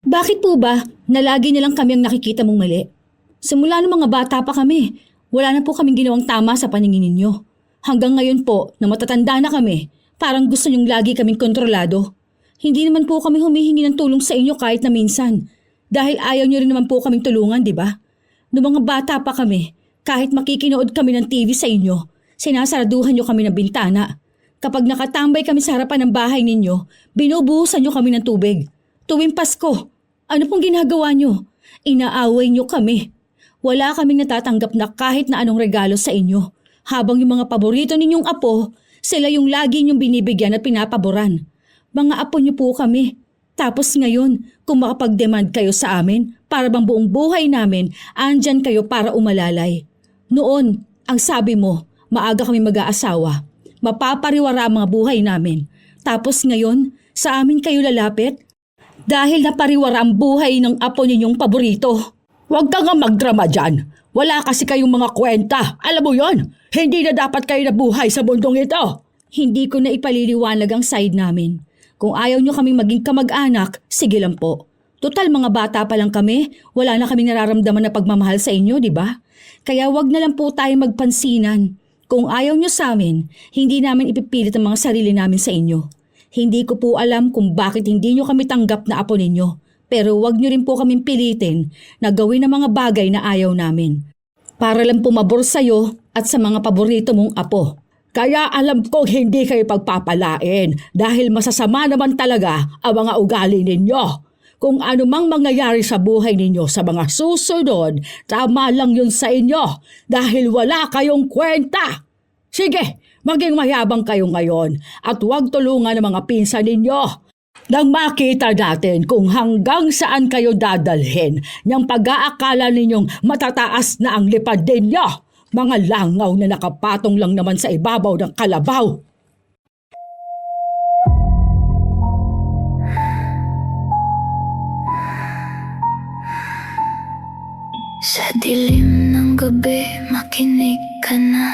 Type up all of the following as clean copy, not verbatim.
Bakit po ba na lagi nilang kami ang nakikita mong mali? Simula ng mga bata pa kami, wala na po kaming ginawang tama sa paningin ninyo. Hanggang ngayon po na matatanda na kami, parang gusto niyong lagi kaming kontrolado. Hindi naman po kami humihingi ng tulong sa inyo kahit na minsan. Dahil ayaw niyo rin naman po kaming tulungan, di ba? Noong mga bata pa kami, kahit makikinood kami ng TV sa inyo, sinasaraduhan niyo kami ng bintana. Kapag nakatambay kami sa harapan ng bahay ninyo, binubuhusan niyo kami ng tubig. Tuwing Pasko, ano pong ginagawa niyo? Inaaway niyo kami. Wala kaming natatanggap na kahit na anong regalo sa inyo. Habang yung mga paborito ninyong apo, sila yung lagi niyong binibigyan at pinapaboran. Mga apo niyo po kami. Tapos ngayon, kung makapag-demand kayo sa amin, para bang buong buhay namin, andyan kayo para umalalay. Noon, ang sabi mo, maaga kami mag-aasawa. Mapapariwara ang mga buhay namin. Tapos ngayon, sa amin kayo lalapit? Dahil napariwara ang buhay ng apo ninyong paborito. Huwag ka nga magdrama dyan. Wala kasi kayong mga kwenta. Alam mo yon? Hindi na dapat kayo nabuhay sa mundong ito. Hindi ko na ipaliliwanag ang side namin. Kung ayaw nyo kaming maging kamag-anak, sige lang po. Total mga bata pa lang kami, wala na kaming nararamdaman na pagmamahal sa inyo, di ba? Kaya wag na lang po tayo magpansinan. Kung ayaw nyo sa amin, hindi namin ipipilit ang mga sarili namin sa inyo. Hindi ko po alam kung bakit hindi nyo kami tanggap na apo ninyo. Pero wag nyo rin po kaming pilitin na gawin ang mga bagay na ayaw namin. Para lang pumabor sa'yo at sa mga paborito mong apo. Kaya alam kong hindi kayo pagpapalain dahil masasama naman talaga ang mga ugali ninyo. Kung ano mang mangyayari sa buhay ninyo sa mga susunod, tama lang yun sa inyo dahil wala kayong kwenta. Sige, maging mayabang kayo ngayon at huwag tulungan ang mga pinsan ninyo. Nang makita natin kung hanggang saan kayo dadalhin niyang pag-aakala ninyong matataas na ang lipad ninyo. Mga langaw na nakapatong lang naman sa ibabaw ng kalabaw. Sa dilim ng gabi, makinig ka na.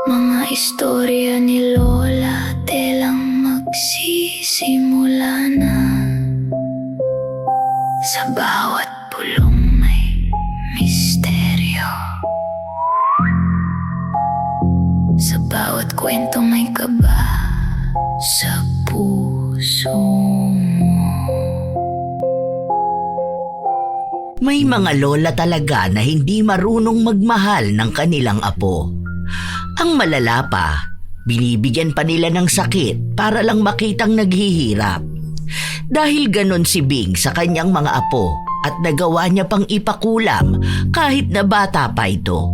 Mga istorya ni Lola, telang magsisimula na. Sa bawat pulong may misteryo. Sa bawat kwento may kaba sa puso mo. May mga lola talaga na hindi marunong magmahal ng kanilang apo. Ang malala pa, binibigyan pa nila ng sakit para lang makitang naghihirap. Dahil ganon si Bing sa kanyang mga apo at nagawa niya pang ipakulam kahit na bata pa ito.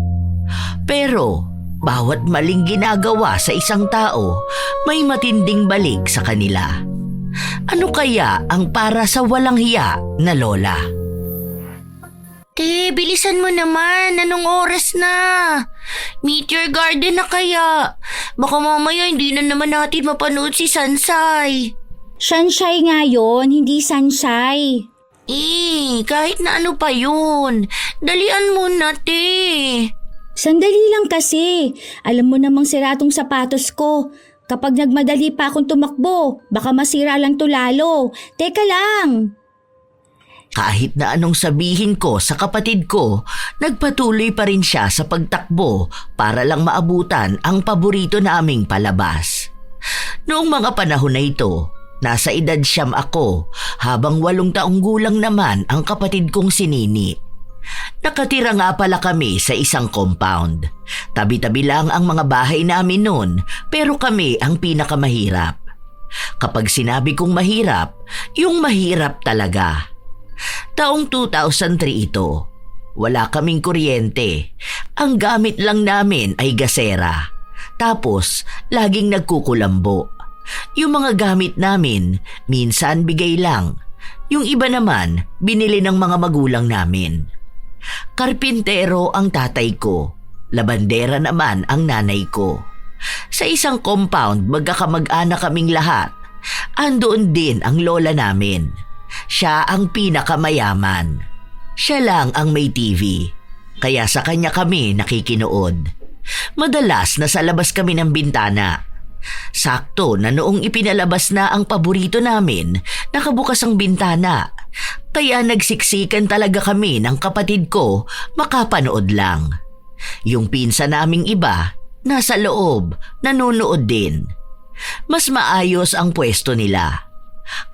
Pero bawat maling ginagawa sa isang tao, may matinding balik sa kanila. Ano kaya ang para sa walang hiya na lola? Te, bilisan mo naman. Anong oras na? Meteor Garden na kaya. Baka mamaya hindi na naman natin mapanood si Sansay. Sansay nga yun, hindi sansay. Kahit na ano pa yun. Dalian mo na, te. Sandali lang kasi. Alam mo namang sira tong sapatos ko. Kapag nagmadali pa akong tumakbo, baka masira lang to lalo. Teka lang. Kahit na anong sabihin ko sa kapatid ko, nagpatuloy pa rin siya sa pagtakbo para lang maabutan ang paborito naming palabas. Noong mga panahon na ito, nasa edad siyam ako habang 8 taong gulang naman ang kapatid kong si Nini. Nakatira nga pala kami sa isang compound. Tabi-tabi lang ang mga bahay namin noon pero kami ang pinakamahirap. Kapag sinabi kong mahirap, yung mahirap talaga. Taong 2003 ito. Wala kaming kuryente. Ang gamit lang namin ay gasera. Tapos, laging nagkukulambo. Yung mga gamit namin, minsan bigay lang. Yung iba naman, binili ng mga magulang namin. Karpintero ang tatay ko. Labandera naman ang nanay ko. Sa isang compound, magkakamag-anak kaming lahat. Andoon din ang lola namin. Siya ang pinakamayaman. Siya lang ang may TV. Kaya sa kanya kami nakikinood. Madalas nasa labas kami ng bintana. Sakto na noong ipinalabas na ang paborito namin, nakabukas ang bintana. Kaya nagsiksikan talaga kami ng kapatid ko makapanood lang. Yung pinsan naming iba, nasa loob, nanonood din. Mas maayos ang pwesto nila.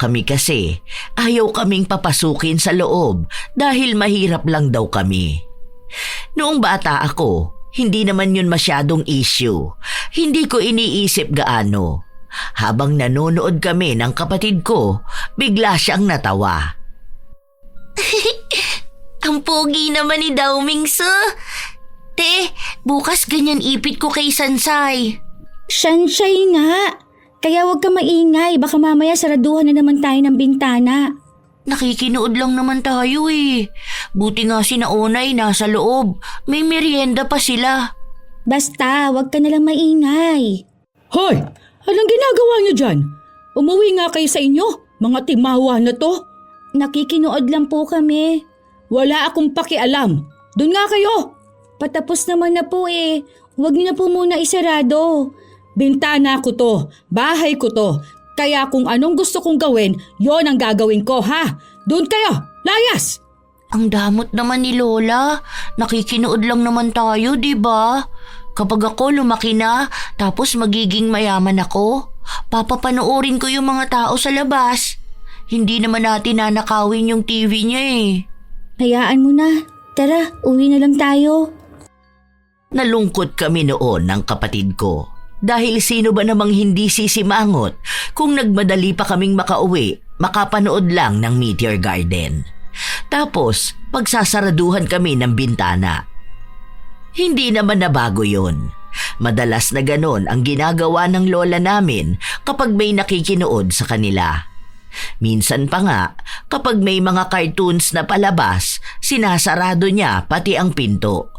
Kami kasi, ayaw kaming papasukin sa loob dahil mahirap lang daw kami. Noong bata ako, hindi naman yun masyadong issue. Hindi ko iniisip gaano. Habang nanonood kami ng kapatid ko, bigla siyang natawa. Ang pogi naman ni Daomingso. Te, bukas ganyan ipit ko kay Sansay. Sansay nga. Kaya huwag ka maingay, baka mamaya saraduhan na naman tayo ng bintana. Nakikinood lang naman tayo eh. Buti nga si Naonay nasa loob. May merienda pa sila. Basta, huwag ka nalang maingay. Hoy! Anong ginagawa niyo dyan? Umuwi nga kayo sa inyo, mga timawa na to. Nakikinood lang po kami. Wala akong pakialam. Doon nga kayo! Patapos naman na po eh. Huwag niyo na po muna isarado. Bintana ko to, bahay ko to. Kaya kung anong gusto kong gawin, yon ang gagawin ko, ha? Doon kayo, layas! Ang damot naman ni Lola. Nakikinood lang naman tayo, di ba? Kapag ako lumaki na, tapos magiging mayaman ako, papapanoorin ko yung mga tao sa labas. Hindi naman natin nanakawin yung TV niya eh. Hayaan mo na. Tara, uwi na lang tayo. Nalungkot kami noon ng kapatid ko. Dahil sino ba namang hindi sisimangot kung nagmadali pa kaming makauwi, makapanood lang ng Meteor Garden. Tapos, pagsasaraduhan kami ng bintana. Hindi naman nabago yun. Madalas na ganon ang ginagawa ng lola namin kapag may nakikinood sa kanila. Minsan pa nga, kapag may mga cartoons na palabas, sinasarado niya pati ang pinto.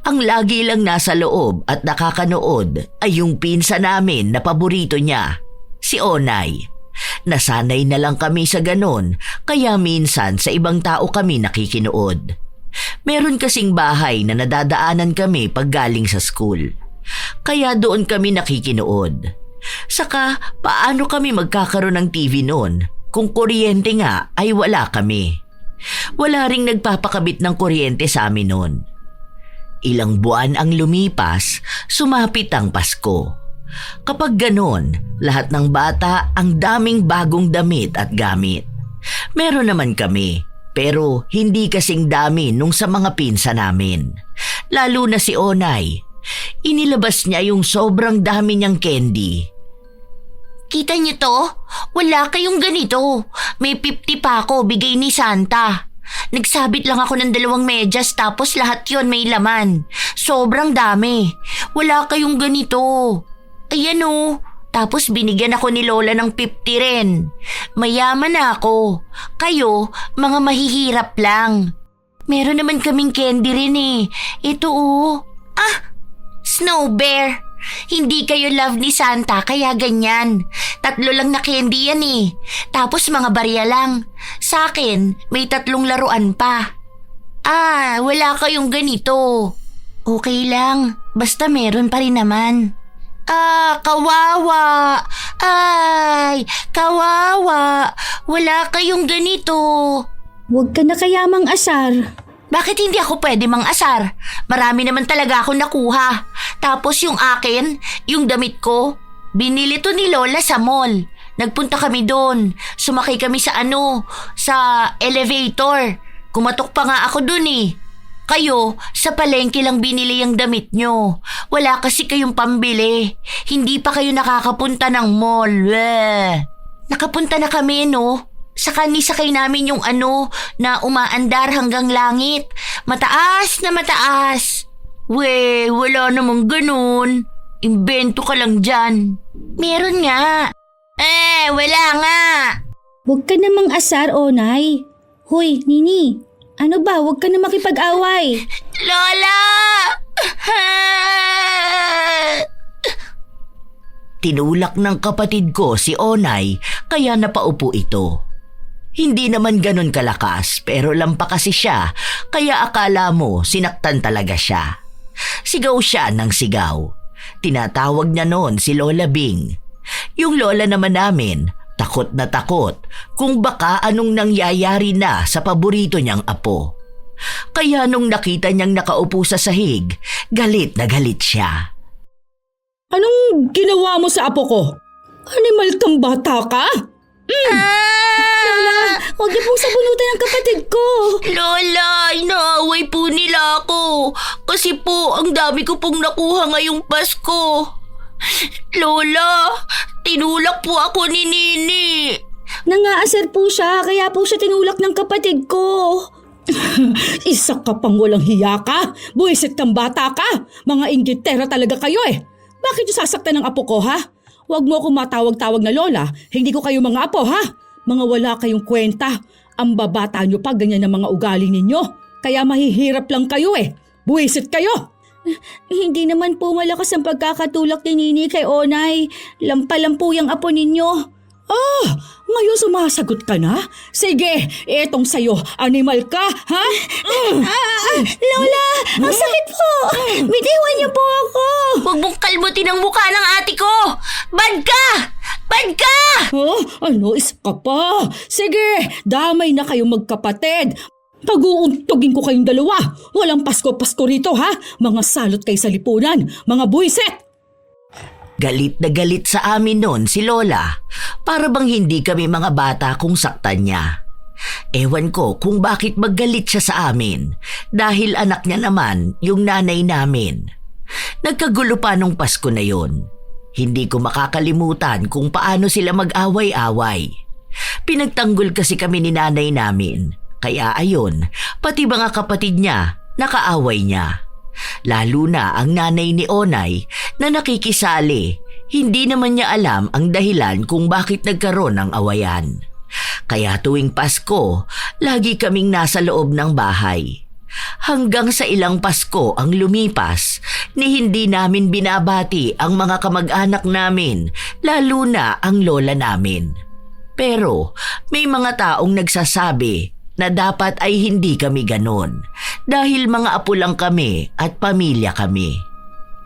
Ang lagi lang nasa loob at nakakanood ay yung pinsan namin na paborito niya, si Onay. Nasanay na lang kami sa ganon, kaya minsan sa ibang tao kami nakikinood. Meron kasing bahay na nadadaanan kami pag galing sa school. Kaya doon kami nakikinood. Saka paano kami magkakaroon ng TV noon kung kuryente nga ay wala kami? Wala ring nagpapakabit ng kuryente sa amin noon. Ilang buwan ang lumipas, sumapit ang Pasko. Kapag ganon, lahat ng bata ang daming bagong damit at gamit. Meron naman kami, pero hindi kasing dami nung sa mga pinsa namin. Lalo na si Onay. Inilabas niya yung sobrang dami niyang candy. Kita niyo to? Wala kayong ganito. May 50 pa ako, bigay ni Santa. Nagsabit lang ako ng 2 medyas tapos lahat yon may laman. Sobrang dami. Wala kayong ganito. Ayan o. Tapos binigyan ako ni Lola ng 50 rin. Mayaman na ako. Kayo, mga mahihirap lang. Meron naman kaming candy rin eh. Ito o. Ah! Snow Bear. Hindi kayo love ni Santa kaya ganyan. 3 lang na candy yan eh. Tapos mga barya lang. Sa akin, may 3 laruan pa. Ah, wala kayong ganito. Okay lang. Basta meron pa rin naman. Ah, kawawa. Ay, kawawa. Wala kayong ganito. Huwag ka na kaya mang-asar. Bakit hindi ako pwede mang-asar? Marami naman talaga akong nakuha. Tapos yung akin, yung damit ko, binili to ni Lola sa mall. Nagpunta kami doon. Sumakay kami sa sa elevator. Kumatok pa nga ako doon eh. Kayo, sa palengke lang binili yung damit nyo. Wala kasi kayong pambili. Hindi pa kayo nakakapunta ng mall. Nakapunta na kami, no? Saka nisakay namin yung na umaandar hanggang langit. Mataas na mataas. Wala namang ganun. Imbento ka lang dyan. Meron nga. Wala nga. Huwag ka namang asar, Onay. Hoy, Nini. Ano ba? Huwag ka na makipag-away. Lola! Tinulak ng kapatid ko si Onay kaya napaupo ito. Hindi naman ganun kalakas pero lampa kasi siya kaya akala mo sinaktan talaga siya. Sigaw siya ng sigaw. Tinatawag niya noon si Lola Bing. Yung lola naman namin, takot na takot kung baka anong nangyayari na sa paborito niyang apo. Kaya nung nakita niyang nakaupo sa sahig, galit na galit siya. Anong ginawa mo sa apo ko? Animal kang bata ka? Huwag niyo pong sabunutan ang kapatid ko. Lola, inaaway po nila ako. Kasi po, ang dami ko pong nakuha ngayong Pasko. Lola, tinulak po ako ni Nini. Nangaasar po siya, kaya po siya tinulak ng kapatid ko. Isa ka pang walang hiya ka. Buwisit kang bata ka. Mga inggitera talaga kayo eh. Bakit yung sasaktan ng apo ko ha? Huwag mo akong matawag-tawag na lola. Hindi ko kayo mga apo ha. Mga wala kayong kwenta. Ang babata nyo pa ganyan ang mga ugali ninyo. Kaya mahihirap lang kayo eh. Buwisit kayo. Hindi naman po malakas ang pagkakatulak ni Nini kay Onay. Lampalam po yung apo ninyo. Ngayon sumasagot ka na? Sige, etong sayo. Animal ka, ha? Lola, ang sakit po. Bitiwan niyo po ako. Huwag mong kalmutin ang mukha ng ate ko. Bad ka! Bad ka! Ano, isa ka pa? Sige, damay na kayong magkapatid. Pag-uuntugin ko kayong dalawa. Walang Pasko-Pasko rito, ha? Mga salot kayo sa lipunan. Mga buwiset! Galit na galit sa amin noon si Lola. Para bang hindi kami mga bata kung saktan niya. Ewan ko kung bakit maggalit siya sa amin dahil anak niya naman yung nanay namin. Nagkagulo pa nung Pasko na yon. Hindi ko makakalimutan kung paano sila mag-away-away. Pinagtanggol kasi kami ni nanay namin. Kaya ayon, pati mga kapatid niya, nakaaway niya. Lalo na ang nanay ni Onay na nakikisali. Hindi naman niya alam ang dahilan kung bakit nagkaroon ng awayan. Kaya tuwing Pasko, lagi kaming nasa loob ng bahay. Hanggang sa ilang Pasko ang lumipas ni hindi namin binabati ang mga kamag-anak namin, lalo na ang lola namin. Pero may mga taong nagsasabi na dapat ay hindi kami ganon dahil mga apo lang kami at pamilya kami.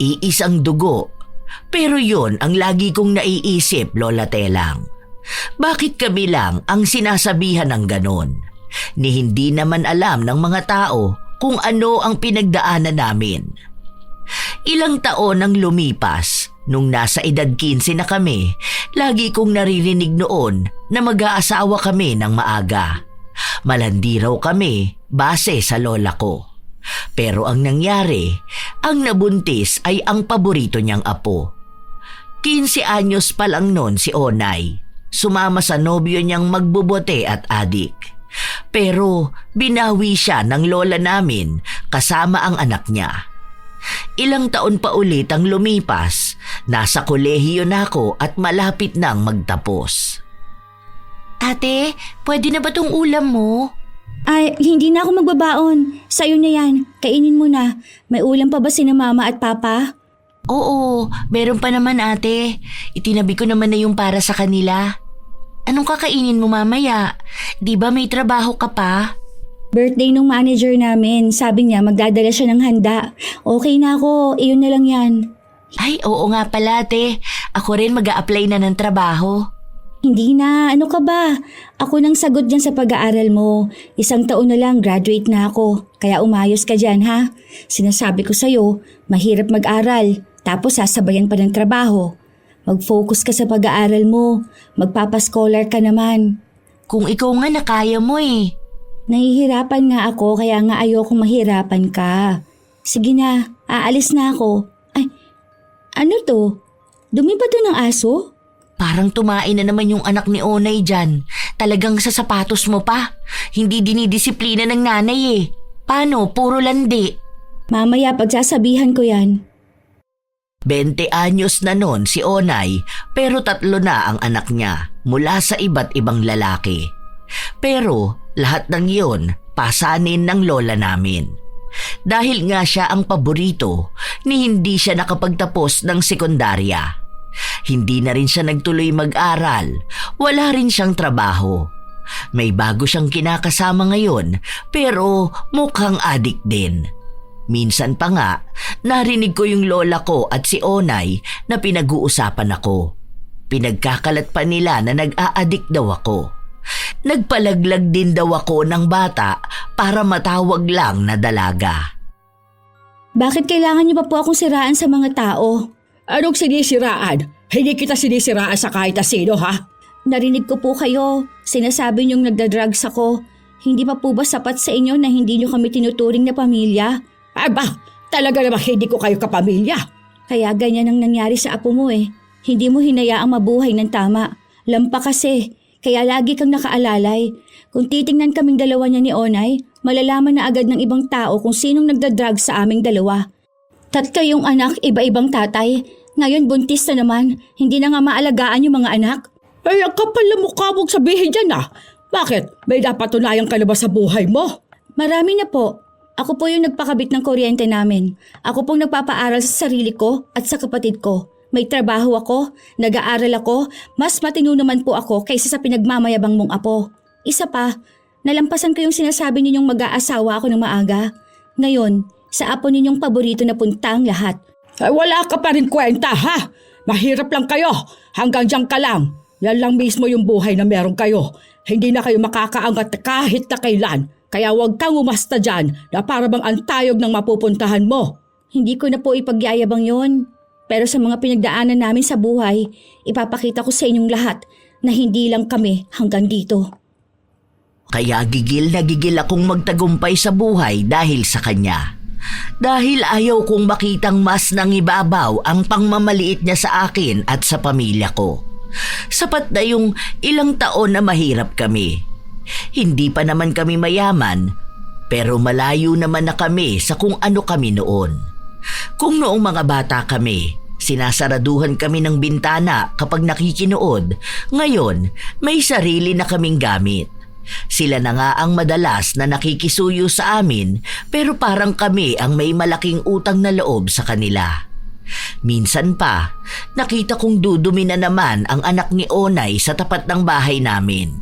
Iisang dugo. Pero yon ang lagi kong naiisip, Lola Telang. Bakit kami lang ang sinasabihan ng ganon? Ni hindi naman alam ng mga tao kung ano ang pinagdaanan namin. Ilang taon ang lumipas, nung nasa edad 15 na kami, lagi kong naririnig noon na mag-aasawa kami ng maaga. Malandi raw kami base sa lola ko. Pero ang nangyari, ang nabuntis ay ang paborito niyang apo. 15 anyos pa lang noon si Onay. Sumama sa nobyo niyang magbubote at adik. Pero binawi siya ng lola namin kasama ang anak niya. Ilang taon pa ulit ang lumipas, nasa kolehiyo na ako at malapit nang magtapos. Ate, pwede na ba tong ulam mo? Ay, hindi na ako magbabaon. Sa'yo na yan. Kainin mo na. May ulam pa ba sina mama at papa? Oo, meron pa naman ate. Itinabi ko naman na yung para sa kanila. Anong kakainin mo mamaya? Di ba may trabaho ka pa? Birthday nung manager namin. Sabi niya magdadala siya ng handa. Okay na ako. Iyon na lang yan. Ay, oo nga pala ate. Ako rin mag-a-apply na ng trabaho. Hindi na. Ano ka ba? Ako nang sagot dyan sa pag-aaral mo. 1 taon na lang, graduate na ako. Kaya umayos ka dyan, ha? Sinasabi ko sa'yo, mahirap mag-aral. Tapos sasabayan pa ng trabaho. Mag-focus ka sa pag-aaral mo. Magpapascholar ka naman. Kung ikaw nga nakaya mo eh. Nahihirapan nga ako, kaya nga ayokong mahirapan ka. Sige na, aalis na ako. Ay, ano to? Dumi ba to ng aso? Parang tumain na naman yung anak ni Onay dyan. Talagang sa sapatos mo pa. Hindi dinidisiplina ng nanay eh. Paano? Puro landi. Mamaya pagsasabihan ko yan. 20 anyos na noon si Onay pero 3 na ang anak niya mula sa iba't ibang lalaki. Pero lahat ng iyon pasanin ng lola namin. Dahil nga siya ang paborito ni hindi siya nakapagtapos ng sekundarya. Hindi na rin siya nagtuloy mag-aral, wala rin siyang trabaho. May bago siyang kinakasama ngayon pero mukhang adik din. Minsan pa nga, narinig ko yung lola ko at si Onay na pinag-uusapan ako. Pinagkakalat pa nila na nag-aadik daw ako. Nagpalaglag din daw ako ng bata para matawag lang na dalaga. Bakit kailangan niyo pa po akong siraan sa mga tao? Anong sinisiraan? Hindi kita sinisiraan sa kahit na sino, ha? Narinig ko po kayo. Sinasabi niyong nagda-drugs ako. Hindi pa po ba sapat sa inyo na hindi niyo kami tinuturing na pamilya? Aba, talaga namang hindi ko kayo kapamilya. Kaya ganyan ang nangyari sa apo mo eh. Hindi mo hinayaang mabuhay ng tama. Lampa kasi. Kaya lagi kang nakaalalay. Kung titingnan kaming dalawa niya ni Onay, malalaman na agad ng ibang tao kung sinong nagdadrag sa aming dalawa. Kayong anak, iba-ibang tatay. Ngayon buntis na naman, hindi na nga maalagaan yung mga anak. Ay, ang kapal na mukha mong sabihin dyan, ah. Bakit? May napatunayan ka na ba sa buhay mo? Marami na po. Ako po yung nagpakabit ng kuryente namin. Ako pong nagpapaaral sa sarili ko at sa kapatid ko. May trabaho ako, nag-aaral ako, mas matino naman po ako kaysa sa pinagmamayabang mong apo. Isa pa, nalampasan ko yung sinasabi ninyong mag-aasawa ako ng maaga. Ngayon, sa apo ninyong paborito na punta ang lahat. Ay, wala ka pa rin kwenta, ha? Mahirap lang kayo. Hanggang dyan ka lang. Yan lang mismo yung buhay na meron kayo. Hindi na kayo makakaangat kahit na kailan. Kaya huwag kang umasta dyan na para bang antayog ng mapupuntahan mo. Hindi ko na po ipagyayabang yon. Pero sa mga pinagdaanan namin sa buhay, ipapakita ko sa inyong lahat na hindi lang kami hanggang dito. Kaya gigil na gigil akong magtagumpay sa buhay dahil sa kanya. Dahil ayaw kong makitang mas nangibabaw ang pangmamaliit niya sa akin at sa pamilya ko. Sapat na yung ilang taon na mahirap kami. Hindi pa naman kami mayaman, pero malayo naman na kami sa kung ano kami noon. Kung noong mga bata kami, sinasaraduhan kami ng bintana kapag nakikinood, ngayon may sarili na kaming gamit. Sila na nga ang madalas na nakikisuyo sa amin, pero parang kami ang may malaking utang na loob sa kanila. Minsan pa, nakita kong dudumi na naman ang anak ni Onay sa tapat ng bahay namin.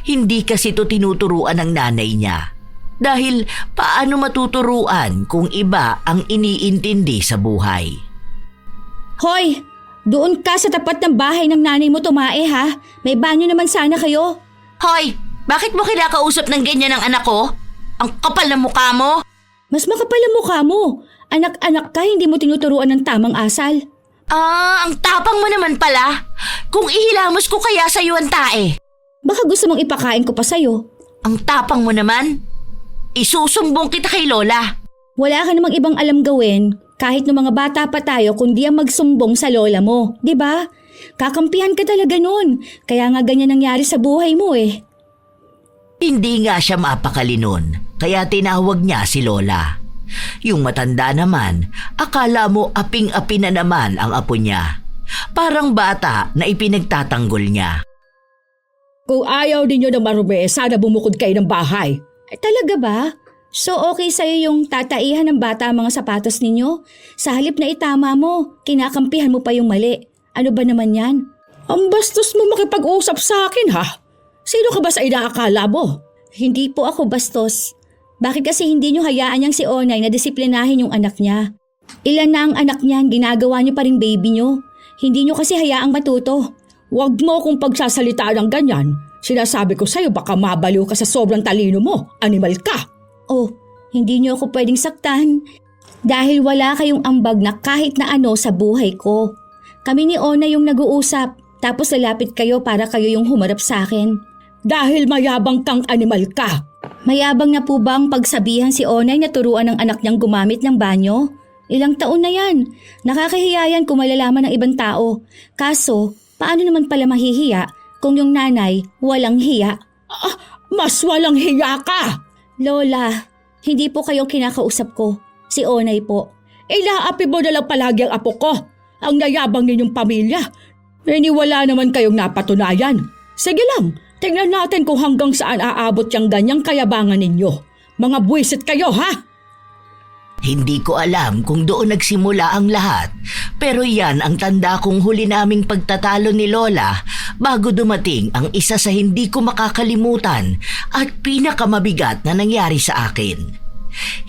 Hindi kasi to tinuturuan ng nanay niya. Dahil paano matuturuan kung iba ang iniintindi sa buhay? Hoy! Doon ka sa tapat ng bahay ng nanay mo tumae ha? May banyo naman sana kayo. Hoy! Bakit mo kinakausap ng ganyan ang anak ko? Ang kapal ng mukha mo! Mas makapal ang mukha mo. Anak-anak ka, hindi mo tinuturuan ng tamang asal. Ang tapang mo naman pala. Kung ihilamos ko kaya sa'yo ang tae. Baka gusto mong ipakain ko pa sa'yo. Ang tapang mo naman. Isusumbong kita kay Lola. Wala ka namang ibang alam gawin kahit nung mga bata pa tayo kundi ang magsumbong sa lola mo, di ba? Kakampihan ka talaga nun. Kaya nga ganyan nangyari sa buhay mo eh. Hindi nga siya mapakali nun, kaya tinawag niya si Lola. Yung matanda naman, akala mo aping-api na naman ang apo niya. Parang bata na ipinagtatanggol niya. Kung ayaw ninyo na marumi, sana bumukod kayo ng bahay. Talaga ba? So okay sa'yo yung tataihan ng bata ang mga sapatos ninyo? Sa halip na itama mo, kinakampihan mo pa yung mali. Ano ba naman yan? Ang bastos mo makipag-usap sa akin, ha? Sino ka ba sa inaakala mo? Hindi po ako bastos. Bakit kasi hindi nyo hayaan niyang si Onay na disiplinahin yung anak niya? Ilan na ang anak niyan, ginagawa niyo pa rin baby niyo. Hindi nyo kasi hayaang matuto. Huwag mo kung pagsasalitaan ng ganyan. Sinasabi ko sa'yo baka mabaliw ka sa sobrang talino mo. Animal ka. Oh, hindi nyo ako pwedeng saktan. Dahil wala kayong ambag na kahit na ano sa buhay ko. Kami ni Onay yung nag-uusap. Tapos lalapit kayo para kayo yung humarap sa akin. Dahil mayabang kang animal ka. Mayabang na po ba ang pagsabihan si Onay na turuan ng anak niyang gumamit ng banyo? Ilang taon na yan. Nakakahiya yan kung malalaman ng ibang tao. Kaso, paano naman pala mahihiya kung yung nanay walang hiya? Mas walang hiya ka! Lola, hindi po kayong kinakausap ko. Si Onay po. Ilaapi mo na lang palagi ang apo ko. Ang nayabang ninyong pamilya. Wala naman kayong napatunayan. Sige lang, tingnan natin kung hanggang saan aabot yung ganyang kayabangan ninyo. Mga buwisit kayo, ha? Hindi ko alam kung doon nagsimula ang lahat, pero yan ang tanda kong huli naming pagtatalo ni Lola bago dumating ang isa sa hindi ko makakalimutan at pinakamabigat na nangyari sa akin.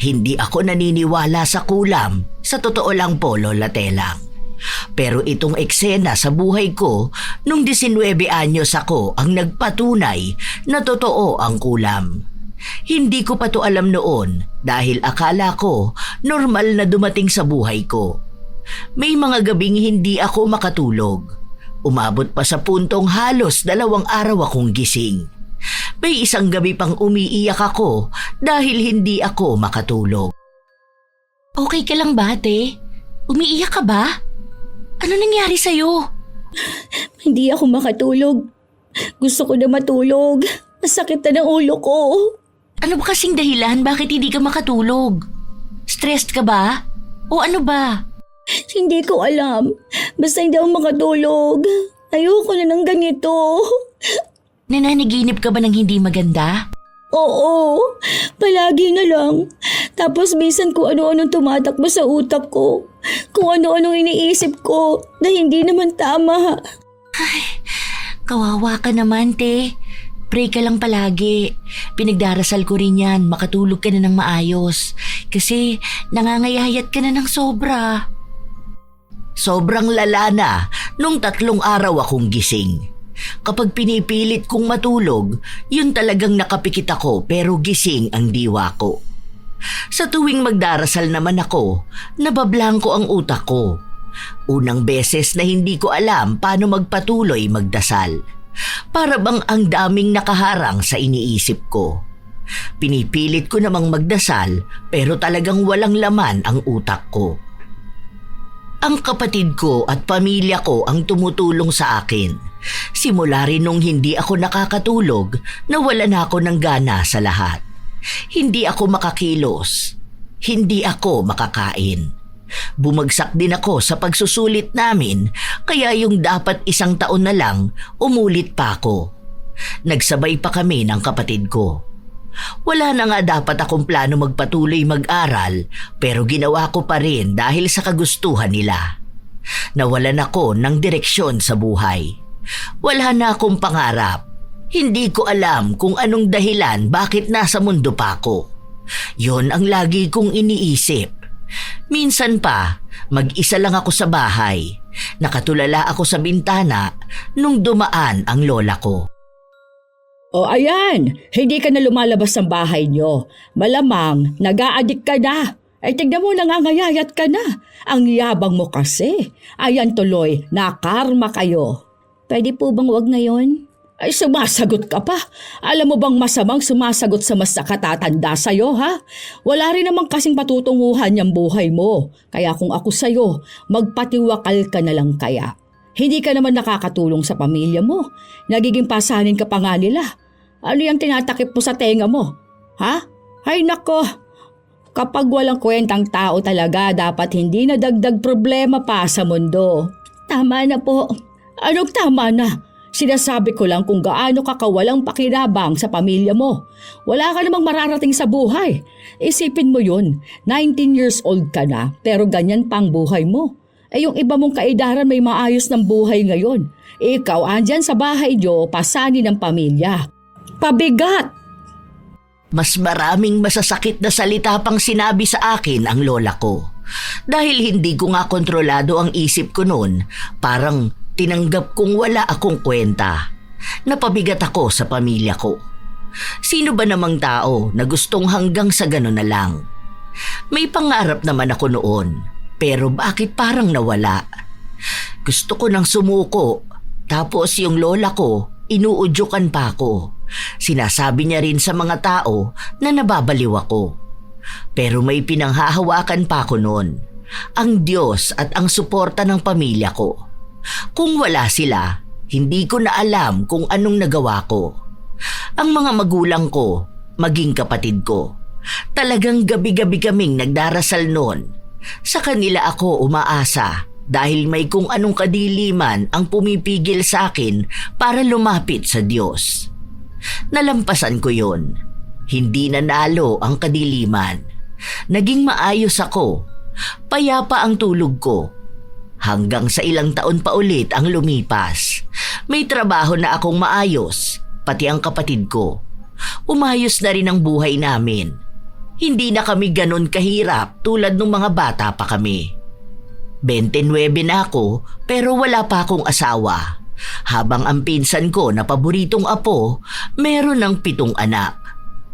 Hindi ako naniniwala sa kulam, sa totoo lang po, Lola Telang. Pero itong eksena sa buhay ko nung 19 anyos ako ang nagpatunay na totoo ang kulam. Hindi ko pa to alam noon dahil akala ko normal na dumating sa buhay ko. May mga gabing hindi ako makatulog. Umabot pa sa puntong halos 2 araw akong gising. May isang gabi pang umiiyak ako dahil hindi ako makatulog. Okay ka lang ba, ate? Umiiyak ka ba? Ano nangyari sa'yo? Hindi ako makatulog. Gusto ko na matulog. Masakit na ng ulo ko. Ano ba kasing dahilan bakit hindi ka makatulog? Stressed ka ba? O ano ba? Hindi ko alam. Basta hindi ako makatulog. Ayoko na ng ganito. Nananaginip ka ba ng hindi maganda? Oo, palagi na lang. Tapos minsan kung ano-anong tumatakbo sa utak ko. Kung ano-anong iniisip ko na hindi naman tama. Kawawa ka naman, te. Pray ka lang palagi. Pinagdarasal ko rin yan, makatulog ka na ng maayos. Kasi nangangayayat ka na ng sobra. Sobrang lala na nung 3 araw akong gising. Kapag pinipilit kong matulog, yun talagang nakapikit ako pero gising ang diwa ko. Sa tuwing magdarasal naman ako, nabablangko ang utak ko. Unang beses na hindi ko alam paano magpatuloy magdasal. Para bang ang daming nakaharang sa iniisip ko. Pinipilit ko namang magdasal pero talagang walang laman ang utak ko. Ang kapatid ko at pamilya ko ang tumutulong sa akin. Simula rin nung hindi ako nakakatulog, nawalan ako ng gana sa lahat. Hindi ako makakilos. Hindi ako makakain. Bumagsak din ako sa pagsusulit namin, kaya yung dapat 1 taon na lang, umulit pa ako. Nagsabay pa kami ng kapatid ko. Wala na nga dapat akong plano magpatuloy mag-aral, pero ginawa ko pa rin dahil sa kagustuhan nila. Nawalan ako ng direksyon sa buhay. Wala na akong pangarap. Hindi ko alam kung anong dahilan bakit nasa mundo pa ako. Yon ang lagi kong iniisip. Minsan pa, mag-isa lang ako sa bahay. Nakatulala ako sa bintana nung dumaan ang lola ko. O ayan, hindi ka na lumalabas ng bahay nyo. Malamang, nag-a-addict ka na. Ay tignan mo, nangangayayat ka na. Ang yabang mo kasi. Ayan tuloy, nakarma kayo. Pwede po bang wag ngayon? Ay sumasagot ka pa. Alam mo bang masamang sumasagot sa mas nakatatanda sa'yo, ha? Wala rin namang kasing patutunguhan yung buhay mo. Kaya kung ako sa'yo, magpatiwakal ka na lang kaya. Hindi ka naman nakakatulong sa pamilya mo. Nagiging pasanin ka pa nga nila. Ano yung tinatakip mo sa tenga mo? Ha? Ay nako. Kapag walang kwentang tao talaga, dapat hindi na dagdag problema pa sa mundo. Tama na po. Anong tama na? Sinasabi ko lang kung gaano ka kawalang pakinabang sa pamilya mo. Wala ka namang mararating sa buhay. Isipin mo yun, 19 years old ka na pero ganyan pang buhay mo. Eh yung iba mong kaedaran may maayos ng buhay ngayon. Ikaw andyan sa bahay nyo, pasani ng pamilya. Pabigat! Mas maraming masasakit na salita pang sinabi sa akin ang lola ko. Dahil hindi ko nga kontrolado ang isip ko noon, parang tinanggap kong wala akong kwenta. Napabigat ako sa pamilya ko. Sino ba namang tao na gustong hanggang sa gano'n na lang? May pangarap naman ako noon, pero bakit parang nawala? Gusto ko nang sumuko, tapos yung lola ko, inuudyukan pa ako. Sinasabi niya rin sa mga tao na nababaliw ako. Pero may pinanghahawakan pa ako noon, ang Diyos at ang suporta ng pamilya ko. Kung wala sila, hindi ko na alam kung anong nagawa ko. Ang mga magulang ko, maging kapatid ko, talagang gabi-gabi kaming nagdarasal noon. Sa kanila ako umaasa dahil may kung anong kadiliman ang pumipigil sa akin para lumapit sa Diyos. Nalampasan ko yon. Hindi nanalo ang kadiliman. Naging maayos ako. Payapa ang tulog ko. Hanggang sa ilang taon pa ulit ang lumipas. May trabaho na akong maayos, pati ang kapatid ko. Umayos na rin ang buhay namin. Hindi na kami ganon kahirap tulad ng mga bata pa kami. 29 na ako pero wala pa akong asawa. Habang ang pinsan ko na paboritong apo, meron ng 7 anak.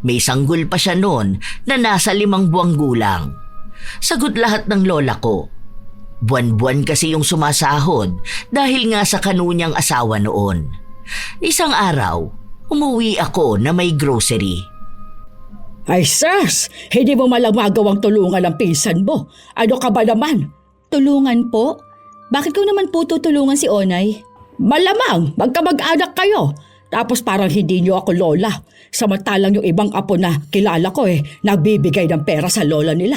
May sanggol pa siya noon na nasa 5 buwang gulang. Sagot lahat ng lola ko. Buwan-buwan kasi yung sumasahod dahil nga sa kanuniyang asawa noon. Isang araw, umuwi ako na may grocery. Ay sis, hindi mo malang magawang tulungan ang pinsan mo. Ano ka ba naman? Tulungan po? Bakit ko naman po tutulungan si Onay? Malamang magkamag-anak kayo. Tapos parang hindi niyo ako lola. Samantalang yung ibang apo na kilala ko nagbibigay ng pera sa lola nila.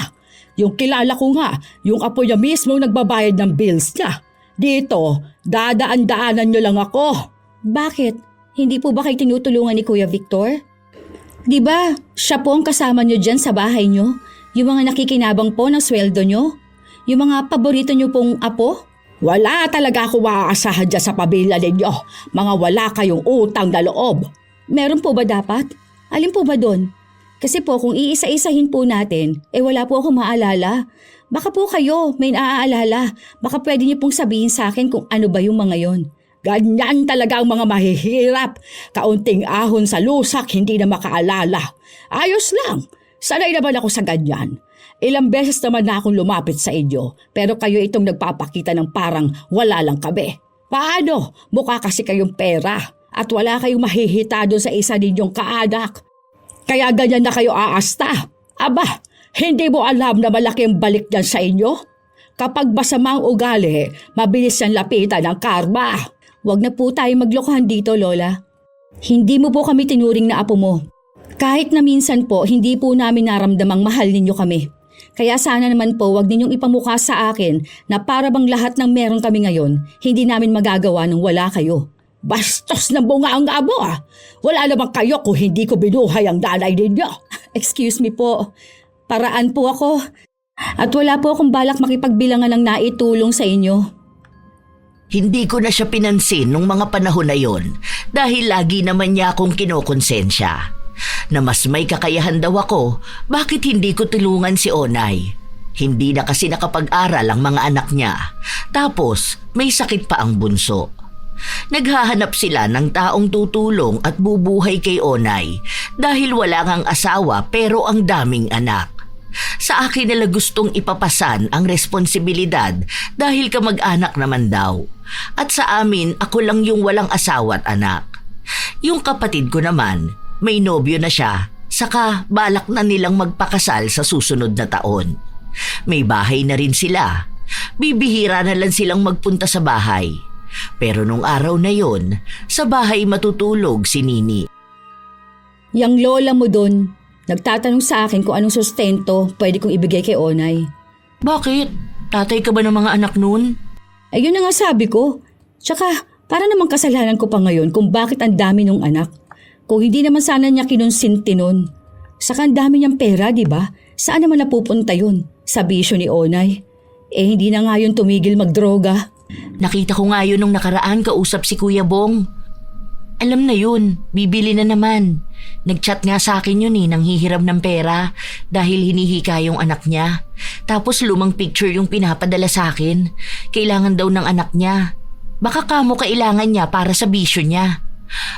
Yung kilala ko nga, yung apo niya mismo nagbabayad ng bills niya. Dito, dadaan-daanan niyo lang ako. Bakit? Hindi po ba kayo tinutulungan ni Kuya Victor? Di ba, siya po ang kasama niyo dyan sa bahay niyo? Yung mga nakikinabang po ng sweldo niyo? Yung mga paborito niyo pong apo? Wala talaga ako maaasahan dyan sa pamilya ninyo. Mga wala kayong utang na loob. Meron po ba dapat? Alin po ba doon? Kasi po kung iisa-isahin po natin, wala po akong maalala. Baka po kayo may naaalala. Baka pwede niyo pong sabihin sa akin kung ano ba yung mga yon. Ganyan talaga ang mga mahihirap. Kaunting ahon sa lusak, hindi na makaalala. Ayos lang. Sanay naman ako sa ganyan. Ilang beses naman na akong lumapit sa inyo, pero kayo itong nagpapakita ng parang wala lang kami. Paano? Mukha kasi kayong pera at wala kayong mahihita doon sa isa ninyong kaanak. Kaya ganyan na kayo aasta. Aba, hindi mo alam na malaki ang balik niyan sa inyo? Kapag masama ang ugali, mabilis yan lapitan ng karma. Huwag na po tayo maglokohan dito, Lola. Hindi mo po kami tinuring na apo mo. Kahit na minsan po, hindi po namin naramdamang mahal ninyo kami. Kaya sana naman po wag ninyong ipamukha sa akin na para bang lahat ng meron kami ngayon, hindi namin magagawa nung wala kayo. Bastos na bunga ang abo Wala naman kayo kung hindi ko binuhay ang nanay ninyo. Excuse me po, paraan po ako. At wala po akong balak makipagbilangan ng naitulong sa inyo. Hindi ko na siya pinansin nung mga panahon na yon dahil lagi naman niya akong kinokonsensya. Na mas may kakayahan daw ako, bakit hindi ko tulungan si Onay? Hindi na kasi nakapag-aral ang mga anak niya. Tapos, may sakit pa ang bunso. Naghahanap sila ng taong tutulong at bubuhay kay Onay dahil wala ngang asawa pero ang daming anak. Sa akin nila gustong ipapasan ang responsibilidad dahil kamag-anak naman daw. At sa amin, ako lang yung walang asawa at anak. Yung kapatid ko naman, may nobyo na siya, saka balak na nilang magpakasal sa susunod na taon. May bahay na rin sila. Bibihira na lang silang magpunta sa bahay. Pero nung araw na yon, sa bahay matutulog si Nini. Yang lola mo doon, nagtatanong sa akin kung anong sustento pwede kong ibigay kay Onay. Bakit? Tatay ka ba ng mga anak nun? Ayun na nga sabi ko. Tsaka, para namang kasalanan ko pa ngayon kung bakit ang dami nung anak. Kung hindi naman sana niya kinonsinti nun. Saka ang dami niyang pera, di ba? Saan naman napupunta yun? Sa bisyo ni Onay. Hindi na nga yun tumigil magdroga. Nakita ko nga yun nung nakaraan kausap si Kuya Bong. Alam na yun, bibili na naman. Nag-chat nga sa akin yun nang hihiram ng pera dahil hinihika yung anak niya. Tapos lumang picture yung pinapadala sa akin. Kailangan daw ng anak niya. Baka kamo kailangan niya para sa bisyo niya.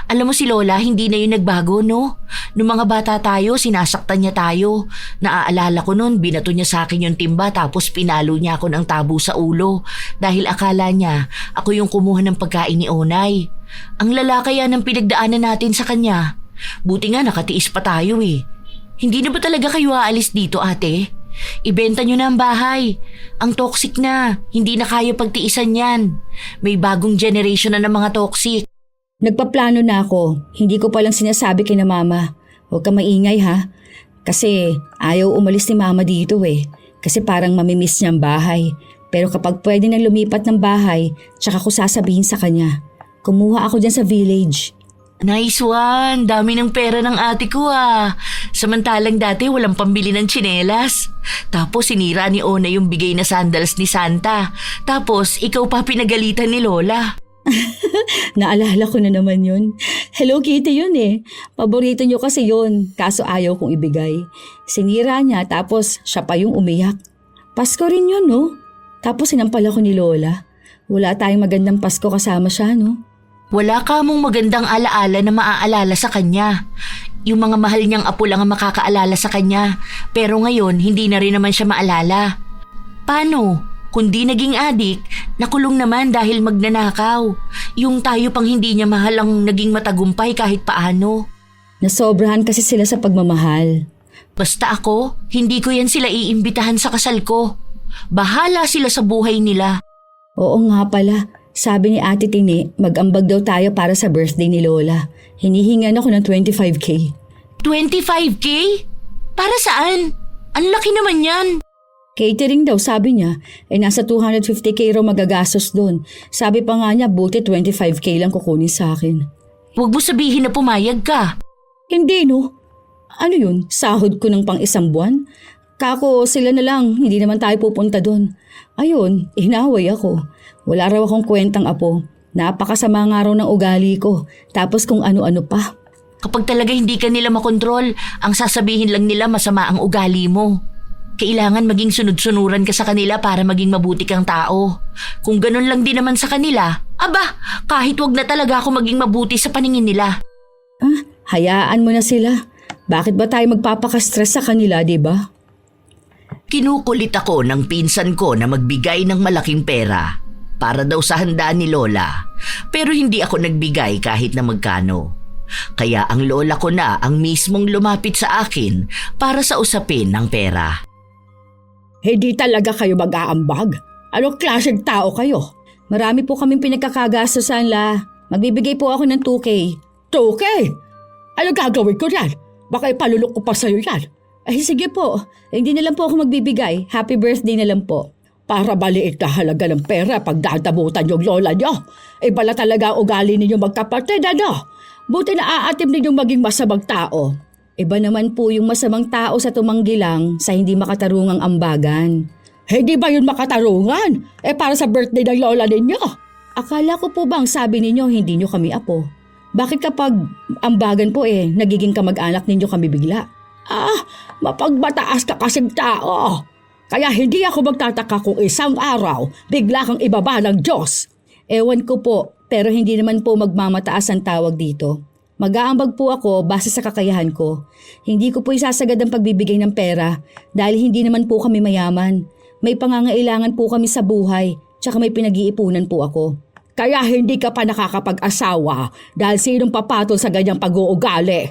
Alam mo si Lola, hindi na yun nagbago, no? Nung mga bata tayo, sinasaktan niya tayo. Naaalala ko nun, binato niya sa akin yung timba tapos pinalo niya ako ng tabo sa ulo dahil akala niya ako yung kumuha ng pagkain ni Onay. Ang lalaki yan ang pinagdaanan natin sa kanya. Buti nga nakatiis pa tayo eh. Hindi na ba talaga kayo aalis dito, ate? Ibenta nyo na ang bahay. Ang toxic na, hindi na kaya pagtiisan yan. May bagong generation na ng mga toxic. Nagpaplano na ako. Hindi ko palang sinasabi kina mama. Huwag ka maingay ha. Kasi ayaw umalis ni mama dito eh. Kasi parang mamimiss niya ang bahay. Pero kapag pwede nang lumipat ng bahay, tsaka ko sasabihin sa kanya. Kumuha ako dyan sa village. Nice one! Dami ng pera ng ate ko ah. Samantalang dati walang pambili ng tsinelas. Tapos sinira ni Ona yung bigay na sandals ni Santa. Tapos ikaw pa pinagalitan ni Lola. Naalala ko na naman yun. Hello Kitty yun eh. Paborito niyo kasi yun, kaso ayaw kong ibigay. Sinira niya tapos siya pa yung umiyak. Pasko rin yun no? Tapos sinampal ako ni Lola. Wala tayong magandang Pasko kasama siya no? Wala ka mong magandang alaala na maaalala sa kanya. Yung mga mahal niyang apo lang ang makakaalala sa kanya. Pero ngayon, hindi na rin naman siya maalala. Paano? Kung di naging adik, nakulong naman dahil magnanakaw. Yung tayo pang hindi niya mahal ang naging matagumpay kahit paano. Nasobrahan kasi sila sa pagmamahal. Basta ako, hindi ko yan sila iimbitahan sa kasal ko. Bahala sila sa buhay nila. Oo nga pala. Sabi ni Ate Tini, mag-ambag daw tayo para sa birthday ni Lola. Hinihingan ako ng 25K. 25K? Para saan? Ang laki naman yan. Catering daw, sabi niya. Nasa 250K raw magagastos doon. Sabi pa nga niya, buti 25K lang kukunin sa akin. Huwag mo sabihin na pumayag ka. Hindi no. Ano yun? Sahod ko ng pang isang buwan? Kako, sila na lang. Hindi naman tayo pupunta doon. Ayun, inaway ako. Wala raw akong kwentang apo. Napakasama nga raw ng ugali ko. Tapos kung ano-ano pa. Kapag talaga hindi ka nila makontrol, ang sasabihin lang nila masama ang ugali mo. Kailangan maging sunod-sunuran ka sa kanila para maging mabuti kang tao. Kung ganun lang din naman sa kanila, aba, kahit wag na talaga ako maging mabuti sa paningin nila. Hayaan mo na sila. Bakit ba tayo magpapaka-stress sa kanila, di ba? Kinukulit ako ng pinsan ko na magbigay ng malaking pera para daw sa handa ni Lola. Pero hindi ako nagbigay kahit na magkano. Kaya ang lola ko na ang mismong lumapit sa akin para sa usapin ng pera. Hindi talaga kayo mag-aambag. Anong klaseng tao kayo? Marami po kaming pinagkakagastosan la. Magbibigay po ako ng 2K. 2K? Ano gagawin ko yan? Baka ipalulok ko pa sa'yo yan. Ay sige po, hindi na lang po ako magbibigay. Happy birthday na lang po. Para maliit na halaga ng pera pag dadabutan yung lola nyo. Bala talaga ang ugali ninyo magkapatid, ano? Buti na aatim ninyong maging masamang tao. Iba naman po yung masamang tao sa tumanggi lang sa hindi makatarungang ambagan. Hindi ba yun makatarungan? Para sa birthday ng lola ninyo. Akala ko po bang sabi ninyo hindi nyo kami apo? Bakit kapag ambagan po nagiging kamag-anak ninyo kami bigla? Mapagbataas ka kasing tao. Kaya hindi ako magtataka kung isang araw bigla kang ibaba ng Diyos. Ewan ko po, pero hindi naman po magmamataas ang tawag dito. Mag-aambag po ako base sa kakayahan ko. Hindi ko po isasagad ang pagbibigay ng pera dahil hindi naman po kami mayaman. May pangangailangan po kami sa buhay, tsaka may pinag-iipunan po ako. Kaya hindi ka pa nakakapag-asawa dahil sinong papatol sa ganyang pag-uugali?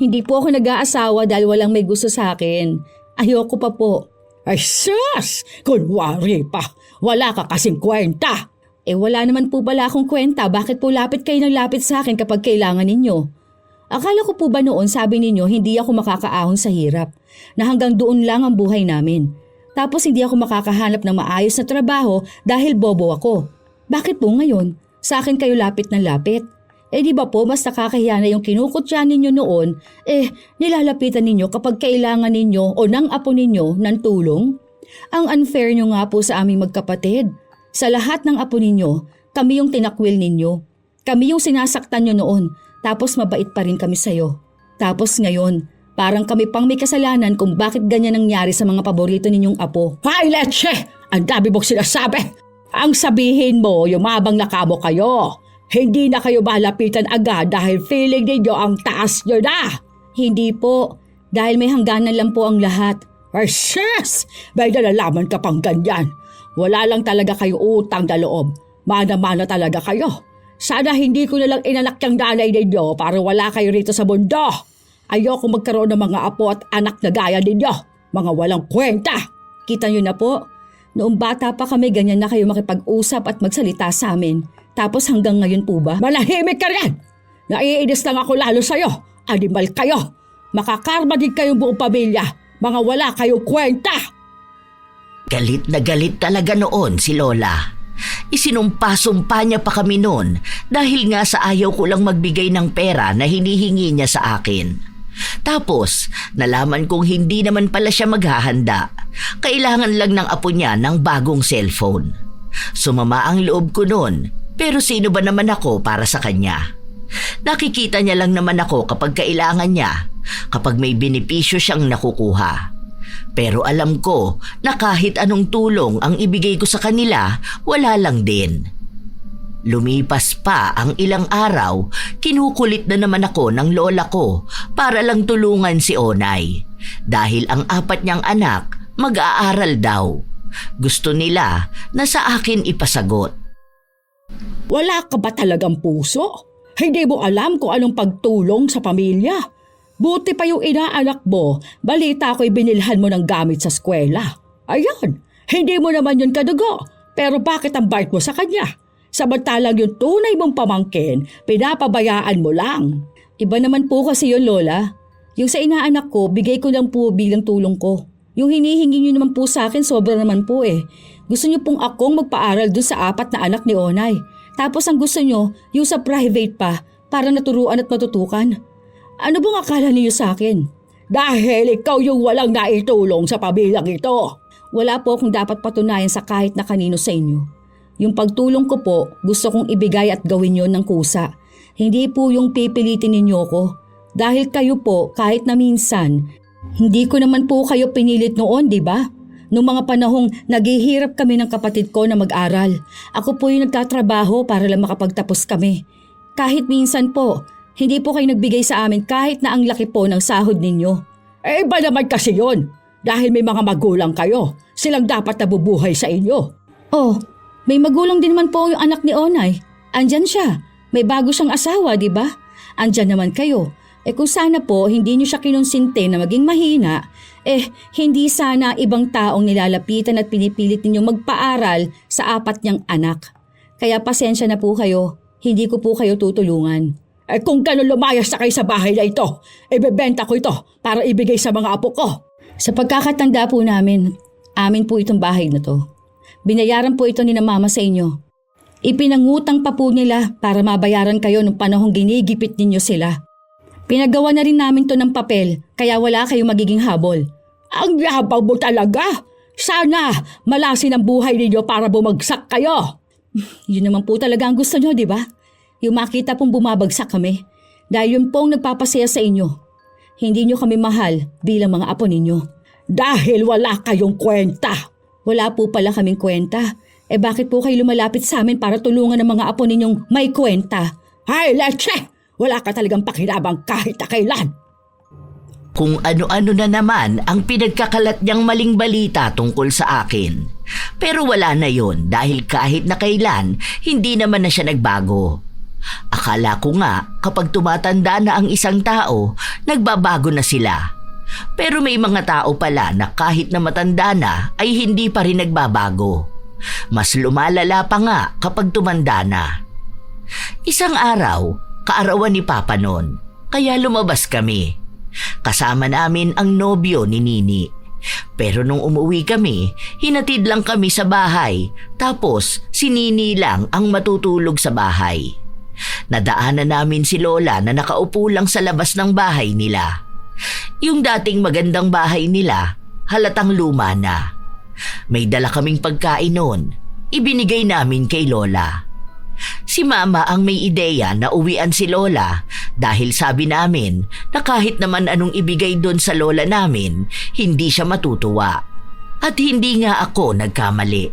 Hindi po ako nag-aasawa dahil walang may gusto sa akin. Ayoko pa po. Ay sus! Kunwari pa, wala ka kasing kwenta. Wala naman po pala akong kwenta. Bakit po lapit kayo ng lapit sa akin kapag kailangan ninyo? Akala ko po ba noon sabi ninyo hindi ako makakaahon sa hirap, na hanggang doon lang ang buhay namin. Tapos hindi ako makakahanap ng maayos na trabaho dahil bobo ako. Bakit po ngayon? Sa akin kayo lapit ng lapit. Di ba po mas nakakahiya na yung kinukutya ninyo noon, nilalapitan ninyo kapag kailangan ninyo o ng apo ninyo ng tulong? Ang unfair nyo nga po sa aming magkapatid. Sa lahat ng apo ninyo, kami yung tinakwil ninyo. Kami yung sinasaktan nyo noon, tapos mabait pa rin kami sa'yo. Tapos ngayon, parang kami pang may kasalanan kung bakit ganyan nangyari sa mga paborito ninyong apo. Hay leche! Ang dami mong sinasabi! Ang sabihin mo, yumabang na kamo kayo. Hindi na kayo malapitan agad dahil feeling ninyo ang taas nyo na. Hindi po, dahil may hangganan lang po ang lahat. Ay sis! May nalalaman ka pang ganyan. Wala lang talaga kayo utang na loob. Mana-mana talaga kayo. Sana hindi ko na lang inanak yung nanay ninyo para wala kayo rito sa mundo. Ayoko magkaroon ng mga apo at anak na gaya ninyo. Mga walang kwenta. Kita nyo na po, noong bata pa kami ganyan na kayo makipag-usap at magsalita sa amin. Tapos hanggang ngayon po ba? Malahimik ka rin! Naiinis lang ako lalo sa'yo. Animal kayo. Makakarma din kayong buong pamilya. Mga wala kayong kwenta. Galit na galit talaga noon si Lola. Isinumpa-sumpa niya pa kami noon dahil nga sa ayaw ko lang magbigay ng pera na hinihingi niya sa akin. Tapos, nalaman kong hindi naman pala siya maghahanda. Kailangan lang ng apo niya ng bagong cellphone. Sumama ang loob ko noon, Pero sino ba naman ako para sa kanya? Nakikita niya lang naman ako kapag kailangan niya, kapag may benepisyo siyang nakukuha. Pero alam ko na kahit anong tulong ang ibigay ko sa kanila, wala lang din. Lumipas pa ang ilang araw, kinukulit na naman ako ng lola ko para lang tulungan si Onay. Dahil ang 4 niyang anak mag-aaral daw. Gusto nila na sa akin ipasagot. Wala ka ba talagang puso? Hindi mo alam kung anong pagtulong sa pamilya. Buti pa yung inaanak mo, balita ko'y binilhan mo ng gamit sa eskwela. Ayan, hindi mo naman yun kadugo. Pero bakit ang bait mo sa kanya? Samantalang yung tunay mong pamangkin, pinapabayaan mo lang. Iba naman po kasi yun, Lola. Yung sa inaanak ko, bigay ko lang po bilang tulong ko. Yung hinihingi niyo naman po sa akin, sobra naman po eh. Gusto niyo pong akong magpaaral dun sa 4 na anak ni Onay. Tapos ang gusto niyo, yung sa private pa, para naturuan at matutukan. Ano bang akala niyo sa akin? Dahil ikaw yung walang naitulong sa pamilyang ito. Wala po akong dapat patunayan sa kahit na kanino sa inyo. Yung pagtulong ko po, gusto kong ibigay at gawin yon ng kusa. Hindi po yung pipilitin ninyo ko. Dahil kayo po, kahit na minsan, hindi ko naman po kayo pinilit noon, di ba? Noong mga panahong naghihirap kami ng kapatid ko na mag-aral, ako po yung nagtatrabaho para lang makapagtapos kami. Kahit minsan po, hindi po kayo nagbigay sa amin kahit na ang laki po ng sahod ninyo. Eh, iba naman kasi yun. Dahil may mga magulang kayo, silang dapat nabubuhay sa inyo. Oh, may magulang din naman po yung anak ni Onay. Andyan siya. May bago siyang asawa, di ba? Andyan naman kayo. Kung sana po hindi niyo siya kinonsinte na maging mahina, hindi sana ibang taong nilalapitan at pinipilit ninyong magpaaral sa 4 niyang anak. Kaya pasensya na po kayo, hindi ko po kayo tutulungan. Kung gano'n lumayas na kayo sa bahay na ito, ibebenta ko ito para ibigay sa mga apo ko. Sa pagkakatanda po namin, amin po itong bahay na to. Binayaran po ito ni na mama sa inyo. Ipinangutang pa po nila para mabayaran kayo nung panahong ginigipit ninyo sila. Pinagawa na rin namin to ng papel, kaya wala kayong magiging habol. Ang yabang mo talaga! Sana malasin ang buhay ninyo para bumagsak kayo! Yun naman po talaga ang gusto nyo, di ba? Yung makita pong bumabagsak kami. Dahil yun pong nagpapasaya sa inyo. Hindi nyo kami mahal bilang mga apo ninyo. Dahil wala kayong kwenta! Wala po pala kaming kwenta. Bakit po kayo lumalapit sa amin para tulungan ng mga apo ninyong may kwenta? Hay, leche! Wala ka talagang pakinabang kahit na kailan. Kung ano-ano na naman ang pinagkakalat niyang maling balita tungkol sa akin. Pero wala na yon dahil kahit na kailan, hindi naman na siya nagbago. Akala ko nga kapag tumatanda na ang isang tao, nagbabago na sila. Pero may mga tao pala na kahit na matanda na ay hindi pa rin nagbabago. Mas lumalala pa nga kapag tumanda na. Isang araw, kaarawan ni Papa noon, kaya lumabas kami. Kasama namin ang nobyo ni Nini. Pero nung umuwi kami, hinatid lang kami sa bahay, tapos si Nini lang ang matutulog sa bahay. Nadaanan namin si Lola na nakaupo lang sa labas ng bahay nila. Yung dating magandang bahay nila, halatang luma na. May dala kaming pagkain noon, ibinigay namin kay Lola. Si Mama ang may ideya na uwian si Lola dahil sabi namin na kahit naman anong ibigay doon sa Lola namin, hindi siya matutuwa. At hindi nga ako nagkamali.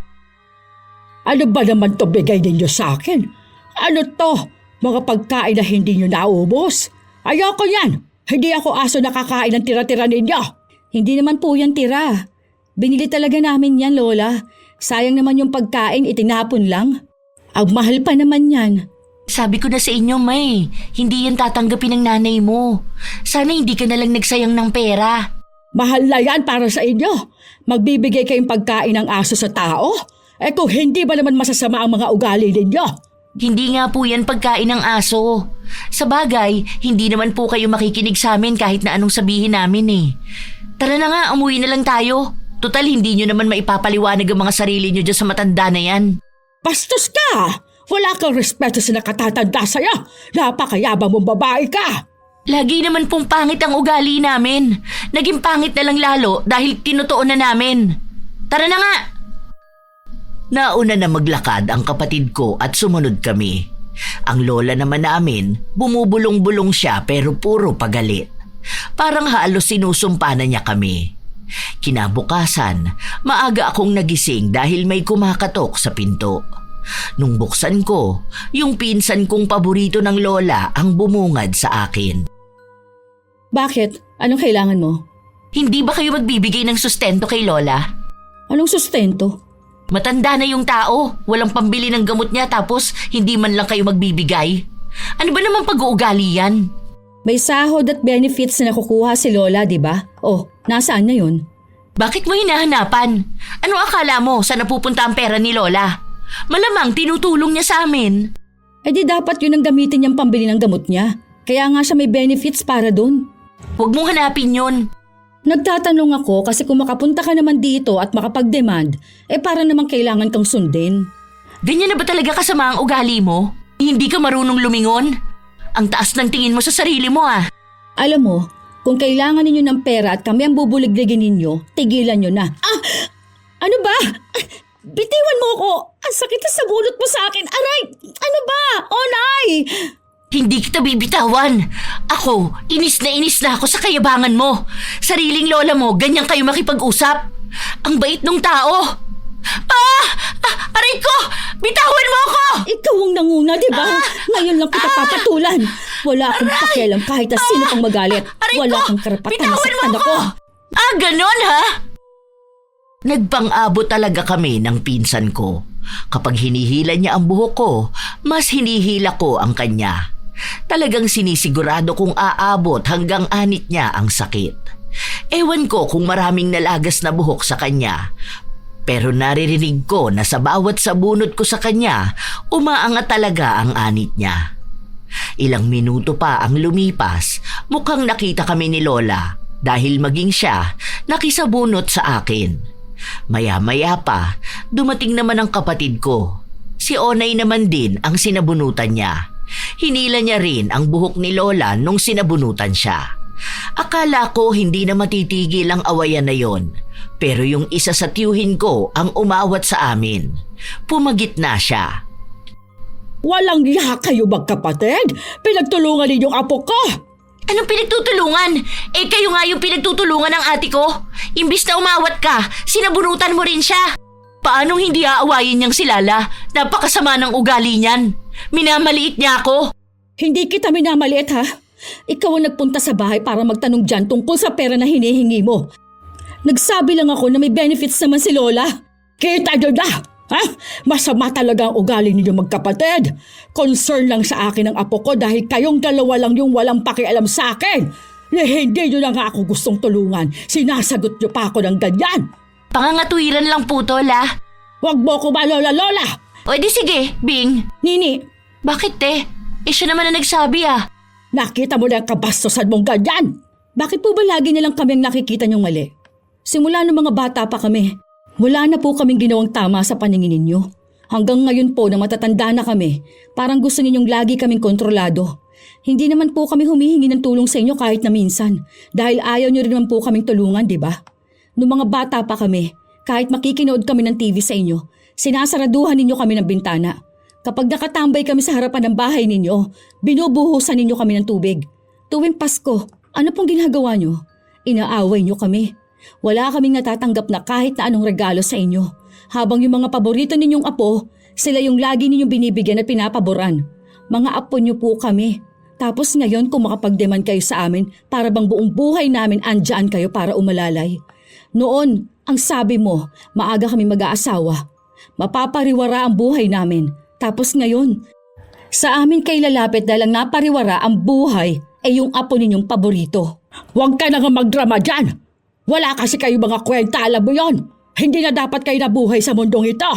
Ano ba naman to bigay ninyo sa akin? Ano to? Mga pagkain na hindi nyo naubos? Ayoko yan! Hindi ako aso nakakain ng tira-tira ninyo! Hindi naman po yan tira. Binili talaga namin yan, Lola. Sayang naman yung pagkain, itinapon lang. Ang mahal pa naman yan. Sabi ko na sa inyo, May, hindi yan tatanggapin ng nanay mo. Sana hindi ka nalang nagsayang ng pera. Mahal na yan para sa inyo. Magbibigay kayong pagkain ng aso sa tao? Kung hindi ba naman masasama ang mga ugali ninyo? Hindi nga po yan pagkain ng aso. Sa bagay, hindi naman po kayo makikinig sa amin kahit na anong sabihin namin eh. Tara na nga, umuwi na lang tayo. Total, hindi nyo naman maipapaliwanag ang mga sarili nyo dyan sa matanda na yan. Bastos ka! Wala kang respeto sa nakatatanda sa'yo. Napakayabang mong babae ka! Lagi naman pong pangit ang ugali namin. Naging pangit na lang lalo dahil tinutuon na namin. Tara na nga! Nauna na maglakad ang kapatid ko at sumunod kami. Ang lola naman namin, bumubulong-bulong siya pero puro pagalit. Parang halos sinusumpa na niya kami. Kinabukasan, maaga akong nagising dahil may kumakatok sa pinto. Nung buksan ko, yung pinsan kong paborito ng lola ang bumungad sa akin. Bakit? Anong kailangan mo? Hindi ba kayo magbibigay ng sustento kay Lola? Anong sustento? Matanda na yung tao, walang pambili ng gamot niya tapos hindi man lang kayo magbibigay. Ano ba naman pag-uugali yan? May sahod at benefits na nakukuha si Lola, di ba? Oh, nasaan na yun? Bakit mo hinahanapan? Ano akala mo sa napupunta ang pera ni Lola? Malamang tinutulong niya sa amin. Eh di dapat yun ang gamitin niyang pambili ng gamot niya. Kaya nga siya may benefits para dun. Huwag mong hanapin yun. Nagtatanong ako kasi kung makapunta ka naman dito at makapag-demand, para naman kailangan kang sundin. Ganyan na ba talaga kasama ang ugali mo? Hindi ka marunong lumingon? Ang taas ng tingin mo sa sarili mo ah. Alam mo, kung kailangan ninyo ng pera at kami ang bubuligligin ninyo, tigilan nyo na. Ano ba? Bitiwan mo ako! Ang sakit na sa bunot mo sa akin! Aray! Ano ba? Oh, Nay! Hindi kita bibitawan. Ako, inis na ako sa kayabangan mo. Sariling lola mo, ganyan kayo makipag-usap. Ang bait nung tao. Aray ko! Bitawan mo ako! Ikaw ang nanguna, di ba? Ngayon lang kita papatulan. Wala akong pakialam kahit na sino pang magalit. Aray Wala ko! akong karapatan na Bitawan mo saktan ako! ako. Ganon ha? Nagpang-abot talaga kami ng pinsan ko. Kapag hinihila niya ang buhok ko, mas hinihila ko ang kanya. Talagang sinisigurado kong aabot hanggang anit niya ang sakit. Ewan ko kung maraming nalagas na buhok sa kanya. Pero naririnig ko na sa bawat sabunot ko sa kanya, umaangat talaga ang anit niya. Ilang minuto pa ang lumipas, mukhang nakita kami ni Lola dahil maging siya nakisabunot sa akin. Maya-maya pa, dumating naman ang kapatid ko. Si Onay naman din ang sinabunutan niya. Hinila niya rin ang buhok ni Lola nung sinabunutan siya. Akala ko hindi na matitigil ang awayan na yon. Pero yung isa sa tiyuhin ko ang umawat sa amin. Pumagit na siya. Walang iya kayo magkapatid? Pinagtulungan ninyong apo ko! Anong pinagtutulungan? Kayo nga yung pinagtutulungan ng ate ko. Imbis na umawat ka, sinabunutan mo rin siya. Paanong hindi aawayin niyang si Lala? Napakasama ng ugali niyan. Minamaliit niya ako. Hindi kita minamaliit ha. Ikaw ang nagpunta sa bahay para magtanong dyan tungkol sa pera na hinihingi mo. Nagsabi lang ako na may benefits naman si Lola. Kita nyo na! Ha? Masama talaga ang ugali ninyo magkapatid. Concern lang sa akin ang apo ko dahil kayong dalawa lang yung walang pakialam sa akin. Hindi nyo na nga ako gustong tulungan. Sinasagot nyo pa ako ng ganyan. Pangangatuwiran lang po, Lola. Huwag mo ko malola-lola! O di sige, Bing. Nini, Bakit te? Siya naman na nagsabi ah. Nakita mo na ang kabastusan mong ganyan. bakit po ba lagi nilang kami ang nakikita niyong mali? Simula nung mga bata pa kami, wala na po kaming ginawang tama sa paningin ninyo. Hanggang ngayon po na matatanda na kami, parang gusto ninyong lagi kaming kontrolado. Hindi naman po kami humihingi ng tulong sa inyo kahit na minsan dahil ayaw niyo rin naman po kaming tulungan, di ba? Noong mga bata pa kami, kahit makikinood kami ng TV sa inyo, sinasaraduhan ninyo kami ng bintana. Kapag nakatambay kami sa harapan ng bahay ninyo, binubuhusan ninyo kami ng tubig. Tuwing Pasko, ano pong ginagawa nyo? Inaaway nyo kami. Wala kaming natatanggap na kahit na anong regalo sa inyo. Habang yung mga paborito ninyong apo, sila yung lagi ninyong binibigyan at pinapaboran. Mga apo nyo po kami. Tapos ngayon kung makapag-demand kayo sa amin, para bang buong buhay namin andyan kayo para umalalay. Noon, ang sabi mo, maaga kami mag-aasawa. Mapapariwara ang buhay namin. Tapos ngayon, sa amin kay lalapit dahil ang napariwara ang buhay ay yung apo ninyong paborito. Huwag ka na nga magdrama dyan. Wala kasi kayo mga kwenta, alam mo yon. Hindi na dapat kayo nabuhay sa mundong ito.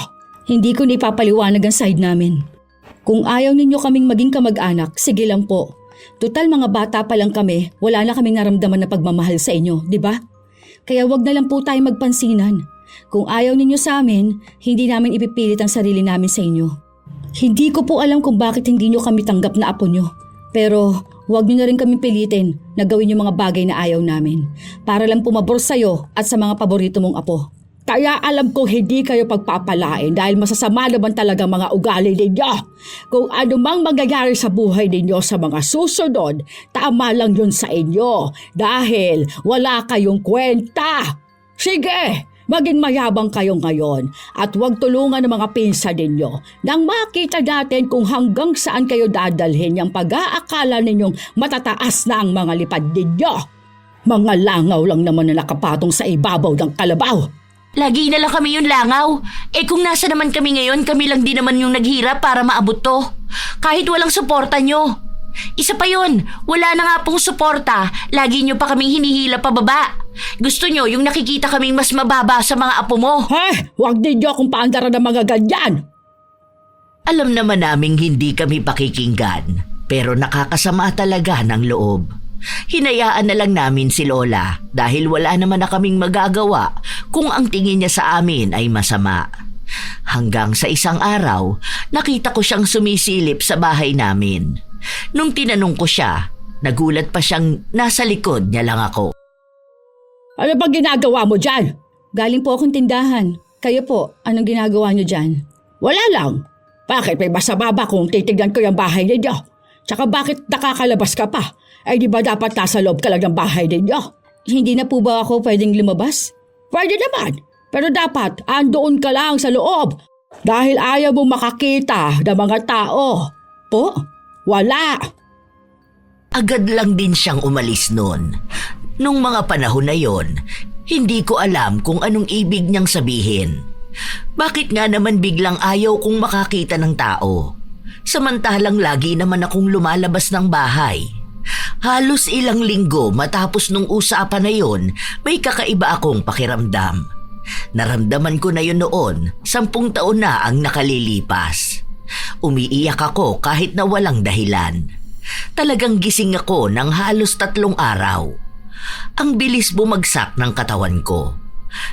Hindi ko na ipapaliwanag ang side namin. Kung ayaw ninyo kaming maging kamag-anak, sige lang po. Total mga bata pa lang kami, wala na kaming naramdaman na pagmamahal sa inyo, di ba? Kaya wag na lang po tayo magpansinan. Kung ayaw ninyo sa amin, hindi namin ipipilit ang sarili namin sa inyo. Hindi ko po alam kung bakit hindi nyo kami tanggap na apo nyo. Pero huwag nyo na rin kami pilitin na gawin yung mga bagay na ayaw namin. Para lang pumabor sa'yo at sa mga paborito mong apo. Kaya alam kong hindi kayo pagpapalain dahil masasama naman talaga mga ugali ninyo. Kung anumang mangyayari sa buhay ninyo sa mga susunod, tama lang yun sa inyo dahil wala kayong kwenta. Sige, maging mayabang kayo ngayon at huwag tulungan ng mga pinsan ninyo nang makita natin kung hanggang saan kayo dadalhin yung pag-aakala ninyong matataas na ang mga lipad ninyo. Mga langaw lang naman na nakapatong sa ibabaw ng kalabaw. Lagi na lang kami yung langaw. Kung nasa naman kami ngayon, kami lang din naman yung naghirap para maabot to. Kahit walang suporta nyo. Isa pa yun, wala na nga pong suporta. Lagi nyo pa kaming hinihila pababa. Gusto nyo yung nakikita kaming mas mababa sa mga apo mo. Huwag ninyo akong paandara ng mga ganyan. Alam naman naming hindi kami pakikinggan, pero nakakasama talaga ng loob. Hinayaan na lang namin si Lola dahil wala naman na kaming magagawa kung ang tingin niya sa amin ay masama. Hanggang sa isang araw, nakita ko siyang sumisilip sa bahay namin. Nung tinanong ko siya, nagulat pa siyang nasa likod niya lang ako. Ano bang ginagawa mo dyan? Galing po akong tindahan. Kayo po, anong ginagawa niyo dyan? Wala lang. Bakit may masama ba kung titignan ko yung bahay ninyo? Tsaka bakit nakakalabas ka pa? Ay di ba dapat nasa loob ka lang ng bahay ninyo? Hindi na po ba ako pwedeng lumabas? Pwede naman. Pero dapat andoon ka lang sa loob. Dahil ayaw mo makakita ng mga tao. Po? Wala. Agad lang din siyang umalis noon. Nung mga panahon na yon, hindi ko alam kung anong ibig niyang sabihin. Bakit nga naman biglang ayaw kong makakita ng tao? Samantalang lagi naman akong lumalabas ng bahay. Halos ilang linggo matapos nung usapan na yon, may kakaiba akong pakiramdam. Naramdaman ko na yun noon, 10 taon na ang nakalilipas. Umiiyak ako kahit na walang dahilan. Talagang gising ako ng halos 3 araw. Ang bilis bumagsak ng katawan ko.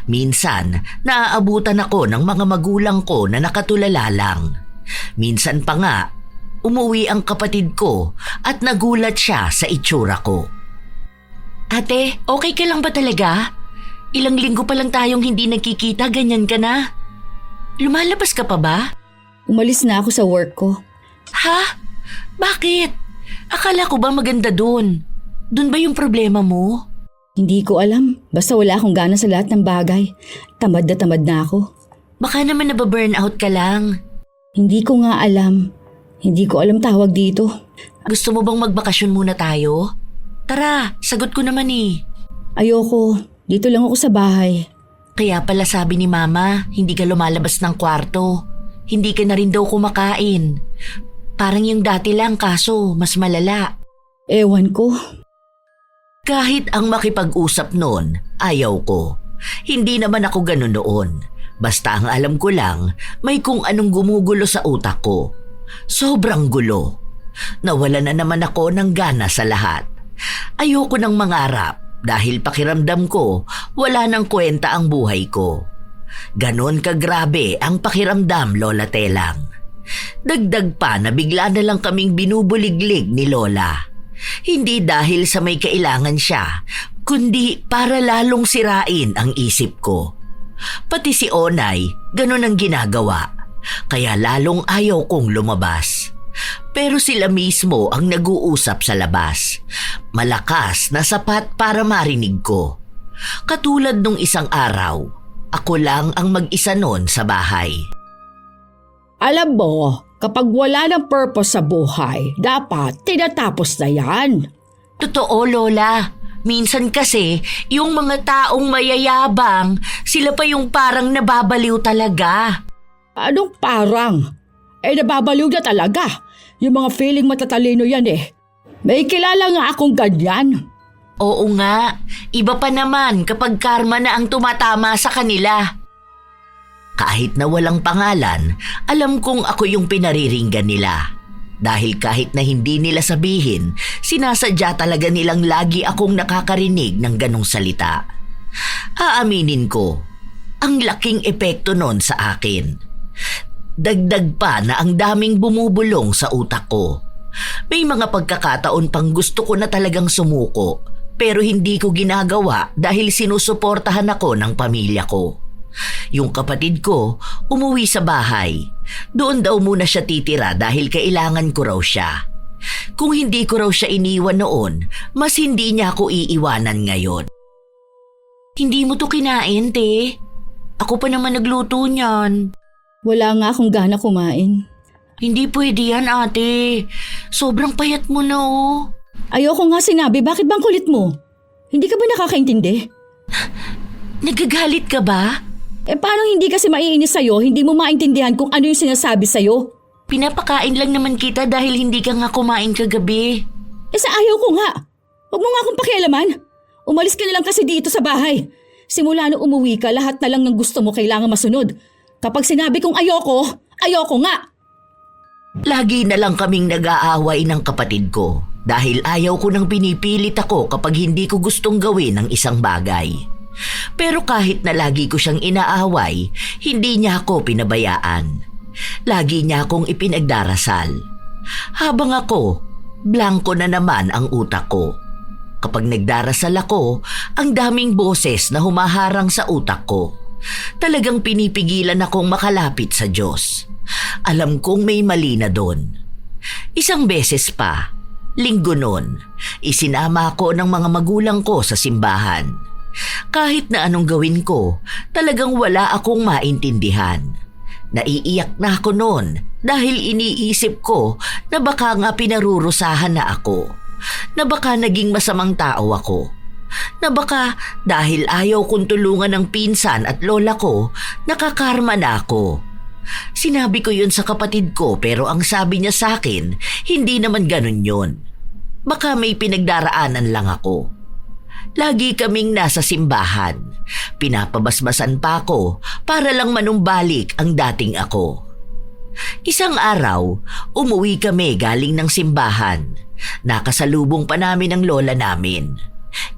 Minsan, naaabutan ako ng mga magulang ko na nakatulala lang. Minsan pa nga, umuwi ang kapatid ko at nagulat siya sa itsura ko. Ate, okay ka lang ba talaga? Ilang linggo pa lang tayong hindi nagkikita, ganyan ka na. Lumalabas ka pa ba? Umalis na ako sa work ko. Ha? Bakit? Akala ko ba maganda dun? Dun ba yung problema mo? Hindi ko alam. Basta wala akong gana sa lahat ng bagay. Tamad na ako. Baka naman nababurnout ka lang. Hindi ko nga alam. Hindi ko alam tawag dito. Gusto mo bang magbakasyon muna tayo? Tara, sagot ko naman eh. Ayoko. Dito lang ako sa bahay. Kaya pala sabi ni Mama, hindi ka lumalabas ng kwarto. Hindi ka na rin daw kumakain. Parang yung dati lang kaso mas malala. Ewan ko. Kahit ang makipag-usap noon, ayaw ko. Hindi naman ako ganun noon. Basta ang alam ko lang, may kung anong gumugulo sa utak ko. Sobrang gulo. Nawala na naman ako ng gana sa lahat. Ayoko nang mangarap dahil pakiramdam ko wala nang kwenta ang buhay ko. Ganon kagrabe ang pakiramdam, Lola Telang. Dagdag pa na bigla na lang kaming binubuliglig ni Lola. Hindi dahil sa may kailangan siya, kundi para lalong sirain ang isip ko. Pati si Onay, ganon ang ginagawa. Kaya lalong ayaw kong lumabas. Pero sila mismo ang nag-uusap sa labas. Malakas na sapat para marinig ko. Katulad nung isang araw, ako lang ang mag-isa noon sa bahay. Alam mo, kapag wala ng purpose sa buhay, dapat tinatapos na yan. Totoo, Lola. Minsan kasi, yung mga taong mayayabang, sila pa yung parang nababaliw talaga. Anong parang? Nababaliw na talaga. Yung mga feeling matatalino yan eh. May kilala nga akong ganyan. Oo nga, iba pa naman kapag karma na ang tumatama sa kanila. Kahit na walang pangalan, alam kong ako yung pinariringgan nila. Dahil kahit na hindi nila sabihin, sinasadya talaga nilang lagi akong nakakarinig ng ganong salita. Aaminin ko, ang laking epekto nun sa akin. Dagdag pa na ang daming bumubulong sa utak ko. May mga pagkakataon pang gusto ko na talagang sumuko, pero hindi ko ginagawa dahil sinusuportahan ako ng pamilya ko. Yung kapatid ko umuwi sa bahay. Doon daw muna siya titira dahil kailangan ko raw siya. Kung hindi ko raw siya iniwan noon, mas hindi niya ako iiwanan ngayon. Hindi mo to kinain, te. Ako pa naman nagluto niyan. Wala nga akong gana kumain. Hindi pwede yan, ate. Sobrang payat mo na, oh. Ayoko nga sinabi, bakit bang kulit mo? Hindi ka ba nakakaintindi? Nagagalit ka ba? Paano hindi kasi maiinis sa'yo, hindi mo maintindihan kung ano yung sinasabi sa'yo? Pinapakain lang naman kita dahil hindi ka nga kumain kagabi. Sa ayaw ko nga. Huwag mo nga akong pakialaman. Umalis ka na lang kasi dito sa bahay. Simula nung umuwi ka, lahat na lang ng gusto mo kailangan masunod. Kapag sinabi kong ayoko, ayoko nga. Lagi na lang kaming nag-aaway ng kapatid ko dahil ayaw ko nang pinipilit ako kapag hindi ko gustong gawin ang isang bagay. Pero kahit na lagi ko siyang inaaway, hindi niya ako pinabayaan. Lagi niya akong ipinagdarasal. Habang ako, blanko na naman ang utak ko. Kapag nagdarasal ako, ang daming boses na humaharang sa utak ko. Talagang pinipigilan akong makalapit sa Diyos. Alam kong may mali na doon. Isang beses pa, linggo noon, isinama ako ng mga magulang ko sa simbahan. Kahit na anong gawin ko, talagang wala akong maintindihan. Naiiyak na ako noon dahil iniisip ko na baka nga pinarurusahan na ako. Na baka naging masamang tao ako. Na baka dahil ayaw kong tulungan ng pinsan at lola ko, nakakarma na ako. Sinabi ko yun sa kapatid ko pero ang sabi niya sa akin, hindi naman ganun yun. Baka may pinagdaraanan lang ako. Lagi kaming nasa simbahan. Pinapabasbasan pa ako para lang manumbalik ang dating ako. Isang araw, umuwi kami galing ng simbahan. Nakasalubong pa namin ang lola namin.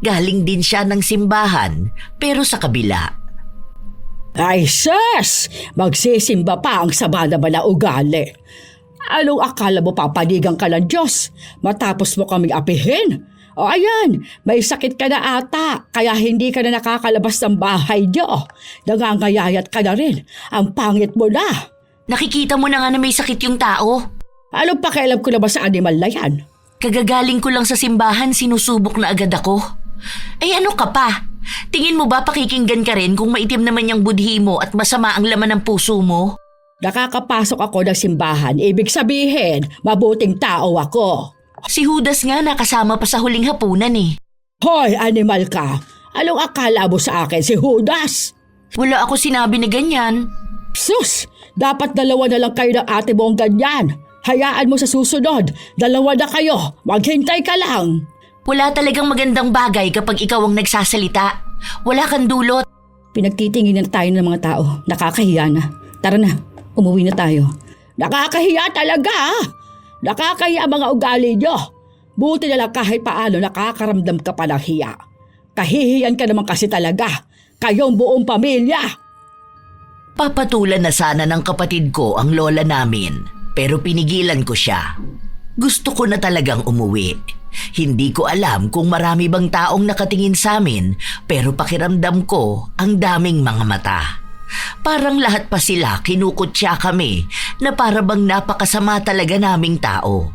Galing din siya ng simbahan pero sa kabila. Ay sus! Magsisimba pa ang sama naman na ugali. Anong akala mo papanigang ka ng Diyos matapos mo kaming apihin? O ayan, may sakit ka na ata kaya hindi ka na nakakalabas ng bahay niyo. Nangangayayat ka na rin. Ang pangit mo na. Nakikita mo na nga na may sakit yung tao. Anong pakialam ko na ba sa animal na yan? Kagagaling ko lang sa simbahan, sinusubok na agad ako. Ay ano ka pa? Tingin mo ba pakikinggan ka rin kung maitim naman yung budhi mo at masama ang laman ng puso mo? Nakakapasok ako ng simbahan, ibig sabihin, mabuting tao ako. Si Judas nga nakasama pa sa huling hapunan eh. Hoy, animal ka! Anong akala mo sa akin si Judas? Wala ako sinabi na ganyan. Sus! Dapat dalawa na lang kayo ng ate mo ang ganyan. Hayaan mo sa susunod. Dalawa na kayo. Maghintay ka lang. Wala talagang magandang bagay kapag ikaw ang nagsasalita. Wala kang dulot. Pinagtitingin na tayo ng mga tao. Nakakahiya na. Tara na, umuwi na tayo. Nakakahiya talaga ah! Nakakahiya ang mga ugali nyo. Buti na lang kahit paano nakakaramdam ka pa ng hiya. Kahihiyan ka naman kasi talaga. Kayong buong pamilya. Papatulan na sana ng kapatid ko ang lola namin pero pinigilan ko siya. Gusto ko na talagang umuwi. Hindi ko alam kung marami bang taong nakatingin sa amin pero pakiramdam ko ang daming mga mata. Parang lahat pa sila kinukutya kami na para bang napakasama talaga naming tao.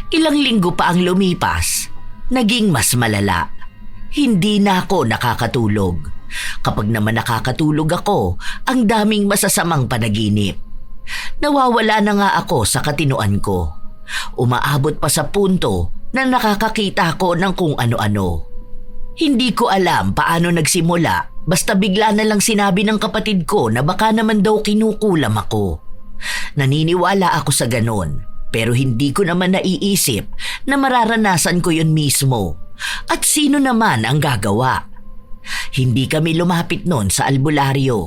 Ilang linggo pa ang lumipas, naging mas malala. Hindi na ako nakakatulog. Kapag naman nakakatulog ako, ang daming masasamang panaginip. Nawawala na nga ako sa katinoan ko. Umaabot pa sa punto na nakakakita ko ng kung ano-ano. Hindi ko alam paano nagsimula, basta bigla na lang sinabi ng kapatid ko na baka naman daw kinukulam ako. Naniniwala ako sa ganon, pero hindi ko naman naiisip na mararanasan ko yun mismo. At sino naman ang gagawa? Hindi kami lumapit noon sa albularyo.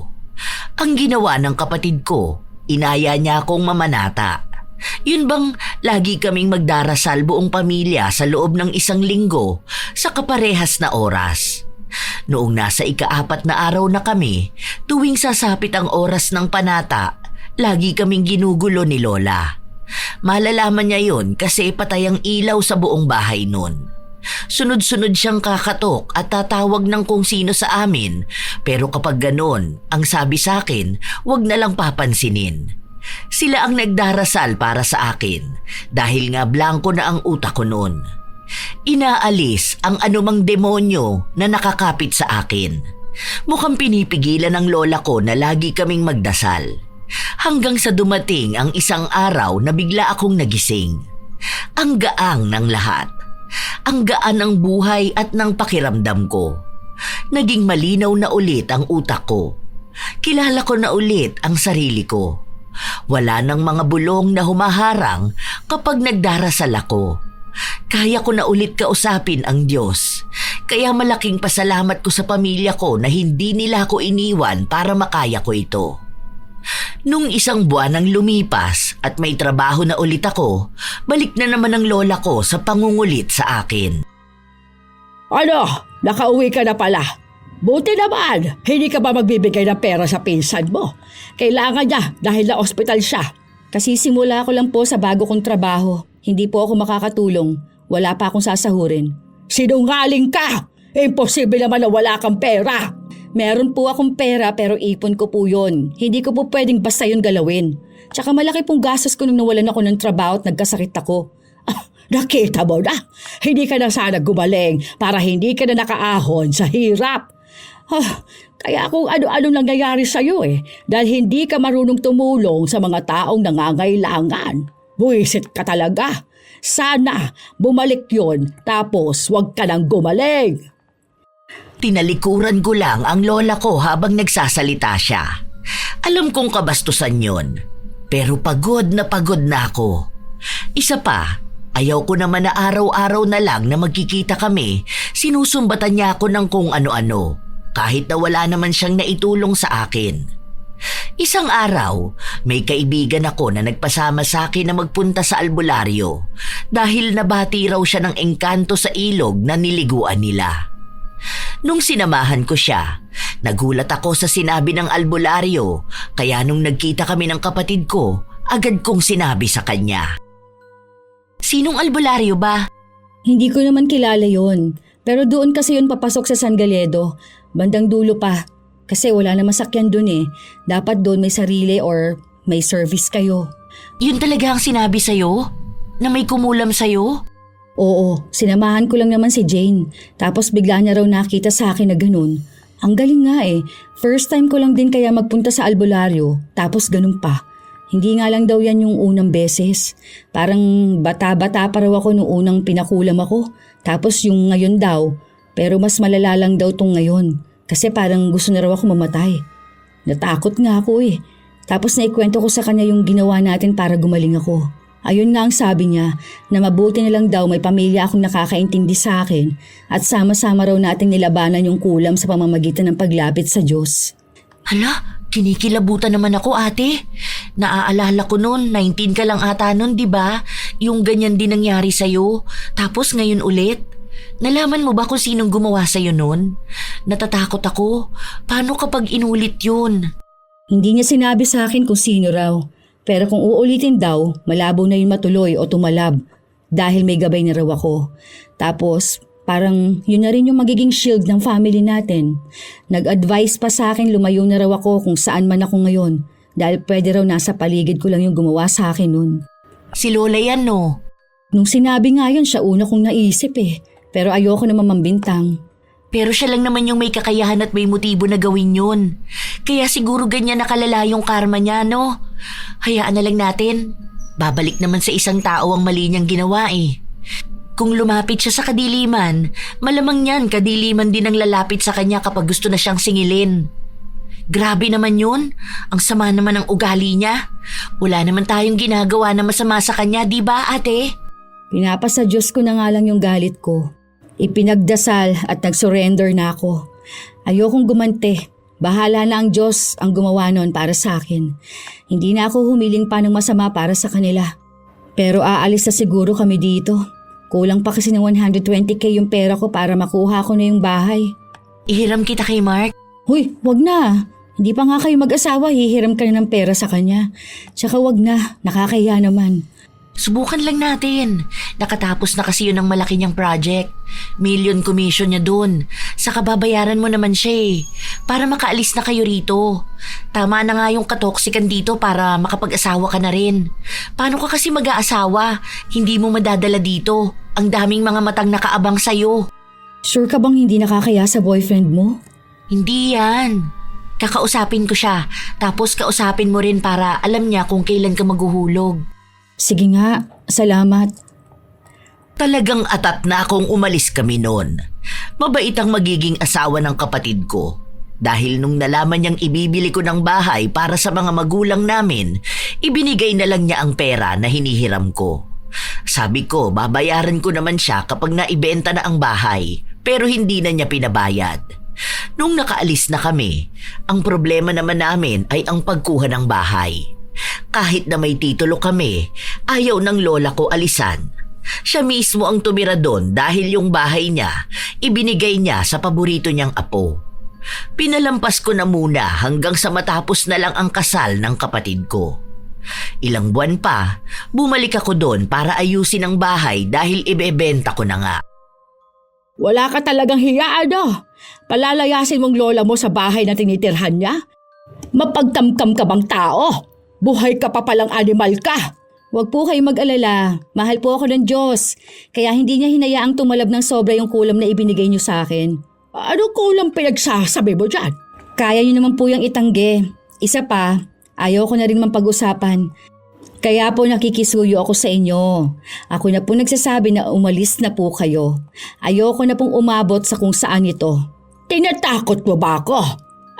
Ang ginawa ng kapatid ko, inaya niya akong mamanata. Yun bang lagi kaming magdarasal buong pamilya sa loob ng 1 linggo sa kaparehas na oras. Noong nasa ika-4 na araw na kami, tuwing sasapit ang oras ng panata, lagi kaming ginugulo ni Lola. Malalaman niya yon kasi patay ang ilaw sa buong bahay noon. Sunod-sunod siyang kakatok at tatawag ng kung sino sa amin, pero kapag ganon, ang sabi sa akin, wag na lang papansinin. Sila ang nagdarasal para sa akin dahil nga blanko na ang utak ko noon. Inaalis ang anumang demonyo na nakakapit sa akin. Mukhang pinipigilan ng lola ko na lagi kaming magdasal. Hanggang sa dumating ang isang araw na bigla akong nagising. Ang gaang ng lahat. Ang gaan ng buhay at ng pakiramdam ko. Naging malinaw na ulit ang utak ko. Kilala ko na ulit ang sarili ko. Wala nang mga bulong na humaharang kapag nagdarasal ako. Kaya ko na ulit kausapin ang Diyos. Kaya malaking pasalamat ko sa pamilya ko na hindi nila ako iniwan para makaya ko ito. Nung isang buwan ang lumipas at may trabaho na ulit ako, balik na naman ang lola ko sa pangungulit sa akin. Ano? Nakauwi ka na pala. Buti naman, hindi ka ba magbibigay ng pera sa pinsan mo? Kailangan niya dahil na ospital siya. Kasi simula ko lang po sa bago kong trabaho. Hindi po ako makakatulong. Wala pa akong sasahurin. Sinungaling ka! Imposible naman na wala kang pera. Meron po akong pera pero ipon ko po yun. Hindi ko po pwedeng basta yun galawin. Tsaka malaki pong gastos ko nung nawalan ako ng trabaho at nagkasakit ako. Nakita mo na, hindi ka na sana gumaling para hindi ka na nakaahon sa hirap. Kaya kung ano-anong nangyayari sa'yo dahil hindi ka marunong tumulong sa mga taong nangangailangan. Buwisit ka talaga. Sana bumalik yun tapos wag ka nang gumaling. Tinalikuran ko lang ang lola ko habang nagsasalita siya. Alam kong kabastusan yon, pero pagod na ako. Isa pa, ayaw ko naman na araw-araw na lang na magkikita kami, sinusumbatan niya ako ng kung ano-ano, kahit na wala naman siyang naitulong sa akin. Isang araw, may kaibigan ako na nagpasama sa akin na magpunta sa albularyo dahil nabati raw siya ng engkanto sa ilog na niliguan nila. Nung sinamahan ko siya, nagulat ako sa sinabi ng albularyo, kaya nung nagkita kami ng kapatid ko, agad kong sinabi sa kanya. Sinong albularyo ba? Hindi ko naman kilala yon. Pero doon kasi yun papasok sa San Galedo. Bandang dulo pa. Kasi wala na masakyan doon Dapat doon may sarili or may service kayo. Yun talaga ang sinabi sa'yo? Na may kumulam sa'yo? Oo, sinamahan ko lang naman si Jane. Tapos bigla niya raw nakita sa akin na ganun. Ang galing nga First time ko lang din kaya magpunta sa albularyo. Tapos ganun pa. Hindi nga lang daw yan yung unang beses. Parang bata-bata pa raw ako nung unang pinakulam ako. Tapos yung ngayon daw. Pero mas malala lang daw tong ngayon. Kasi parang gusto na raw ako mamatay. Natakot nga ako Tapos naikwento ko sa kanya yung ginawa natin para gumaling ako. Ayun nga ang sabi niya na mabuti na lang daw may pamilya akong nakakaintindi sa akin at sama-sama raw nating nilabanan yung kulam sa pamamagitan ng paglapit sa Diyos. Hala, kinikilabutan naman ako ate. Naaalala ko noon, 19 ka lang ata noon, di ba? Yung ganyan din nangyari sa'yo. Tapos ngayon ulit. Nalaman mo ba kung sinong gumawa sa'yo noon? Natatakot ako. Paano kapag inulit yun? Hindi niya sinabi sa akin kung sino raw. Pero kung uulitin daw, malabo na yun matuloy o tumalab dahil may gabay na raw ako. Tapos parang yun na rin yung magiging shield ng family natin. Nag-advise pa sa akin lumayo na raw ako kung saan man ako ngayon dahil pwede raw nasa paligid ko lang yung gumawa sa akin nun. Si Lola yan no? Nung sinabi nga yun, siya una kong naisip Pero ayoko naman mambintang. Pero siya lang naman yung may kakayahan at may motibo na gawin yun. Kaya siguro ganyan nakalala yung karma niya, no? Hayaan na lang natin. Babalik naman sa isang tao ang mali niyang ginawa Kung lumapit siya sa kadiliman, malamang niyan kadiliman din ang lalapit sa kanya kapag gusto na siyang singilin. Grabe naman yun. Ang sama naman ng ugali niya. Wala naman tayong ginagawa na masama sa kanya, di ba ate? Pinapasa Diyos ko na nga lang yung galit ko. Ipinagdasal at nag-surrender na ako. Ayokong gumante. Bahala na ang Diyos ang gumawa nun para sa akin. Hindi na ako humiling pa ng masama para sa kanila. Pero aalis na siguro kami dito. Kulang pa kasi ng 120k yung pera ko para makuha ko na yung bahay. Ihiram kita kay Mark. Huy, wag na. Hindi pa nga kayo mag-asawa, hihiram ka na ng pera sa kanya. Tsaka wag na, nakakahiya naman. Subukan lang natin. Nakatapos na kasi yun ng malaki niyang project. Million commission niya dun. Saka babayaran mo naman siya eh. Para makaalis na kayo rito. Tama na nga yung katoksikan dito para makapag-asawa ka na rin. Paano ka kasi mag-aasawa? Hindi mo madadala dito. Ang daming mga matang nakaabang sa'yo. Sure ka bang hindi nakakaya sa boyfriend mo? Hindi yan. Kakausapin ko siya. Tapos kausapin mo rin para alam niya kung kailan ka maghuhulog. Sige nga, salamat. Talagang atat na akong umalis kami noon. Mabait ang magiging asawa ng kapatid ko. Dahil nung nalaman niyang ibibili ko ng bahay para sa mga magulang namin, ibinigay na lang niya ang pera na hinihiram ko. Sabi ko, babayaran ko naman siya kapag naibenta na ang bahay, pero hindi na niya pinabayad. Nung nakaalis na kami, ang problema naman namin ay ang pagkuha ng bahay. Kahit na may titulo kami, ayaw ng lola ko alisan. Siya mismo ang tumira doon dahil yung bahay niya, ibinigay niya sa paborito niyang apo. Pinalampas ko na muna hanggang sa matapos na lang ang kasal ng kapatid ko. Ilang buwan pa, bumalik ako doon para ayusin ang bahay dahil ibebenta ko na nga. Wala ka talagang hiya, ano? Palalayasin mong lola mo sa bahay na tinitirhan niya? Mapagkamkam ka bang tao? Buhay ka pa palang animal ka. Huwag po kayong mag-alala. Mahal po ako ng Diyos. Kaya hindi niya hinayaang tumalab ng sobra yung kulam na ibinigay niyo sa akin. Ano kulang pinagsasabi mo dyan? Kaya niyo naman po yung itanggi. Isa pa, ayaw ko na rin mapag-usapan. Kaya po nakikisuyo ako sa inyo. Ako na po nagsasabi na umalis na po kayo. Ayoko na pong umabot sa kung saan ito. Tinatakot mo ba ako?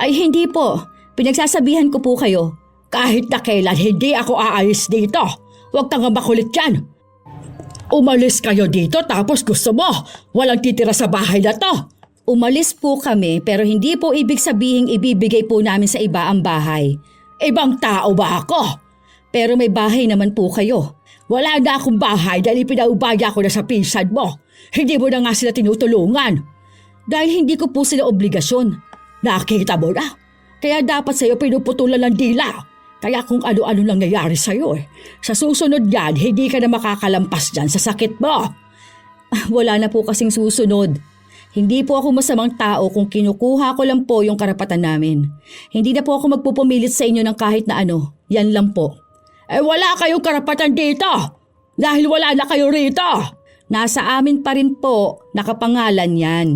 Ay hindi po. Pinagsasabihan ko po kayo. Kahit na kailan hindi ako aalis dito. Huwag kang makulit dyan. Umalis kayo dito tapos gusto mo walang titira sa bahay na to. Umalis po kami pero hindi po ibig sabihing ibibigay po namin sa iba ang bahay. Ibang tao ba ako? Pero may bahay naman po kayo. Wala na akong bahay dahil pinaubaya ko na sa pinsan mo. Hindi mo na nga sila tinutulungan. Dahil hindi ko po sila obligasyon. Nakita mo na. Kaya dapat sa'yo pinuputulan ng dila. Kaya kung ano-ano nangyayari sa'yo eh. Sa susunod yan, hindi ka na makakalampas dyan sa sakit mo. Wala na po kasing susunod. Hindi po ako masamang tao kung kinukuha ko lang po yung karapatan namin. Hindi na po ako magpupumilit sa inyo ng kahit na ano. Yan lang po. Wala kayong karapatan dito. Dahil wala na kayo rito. Nasa amin pa rin po, nakapangalan yan.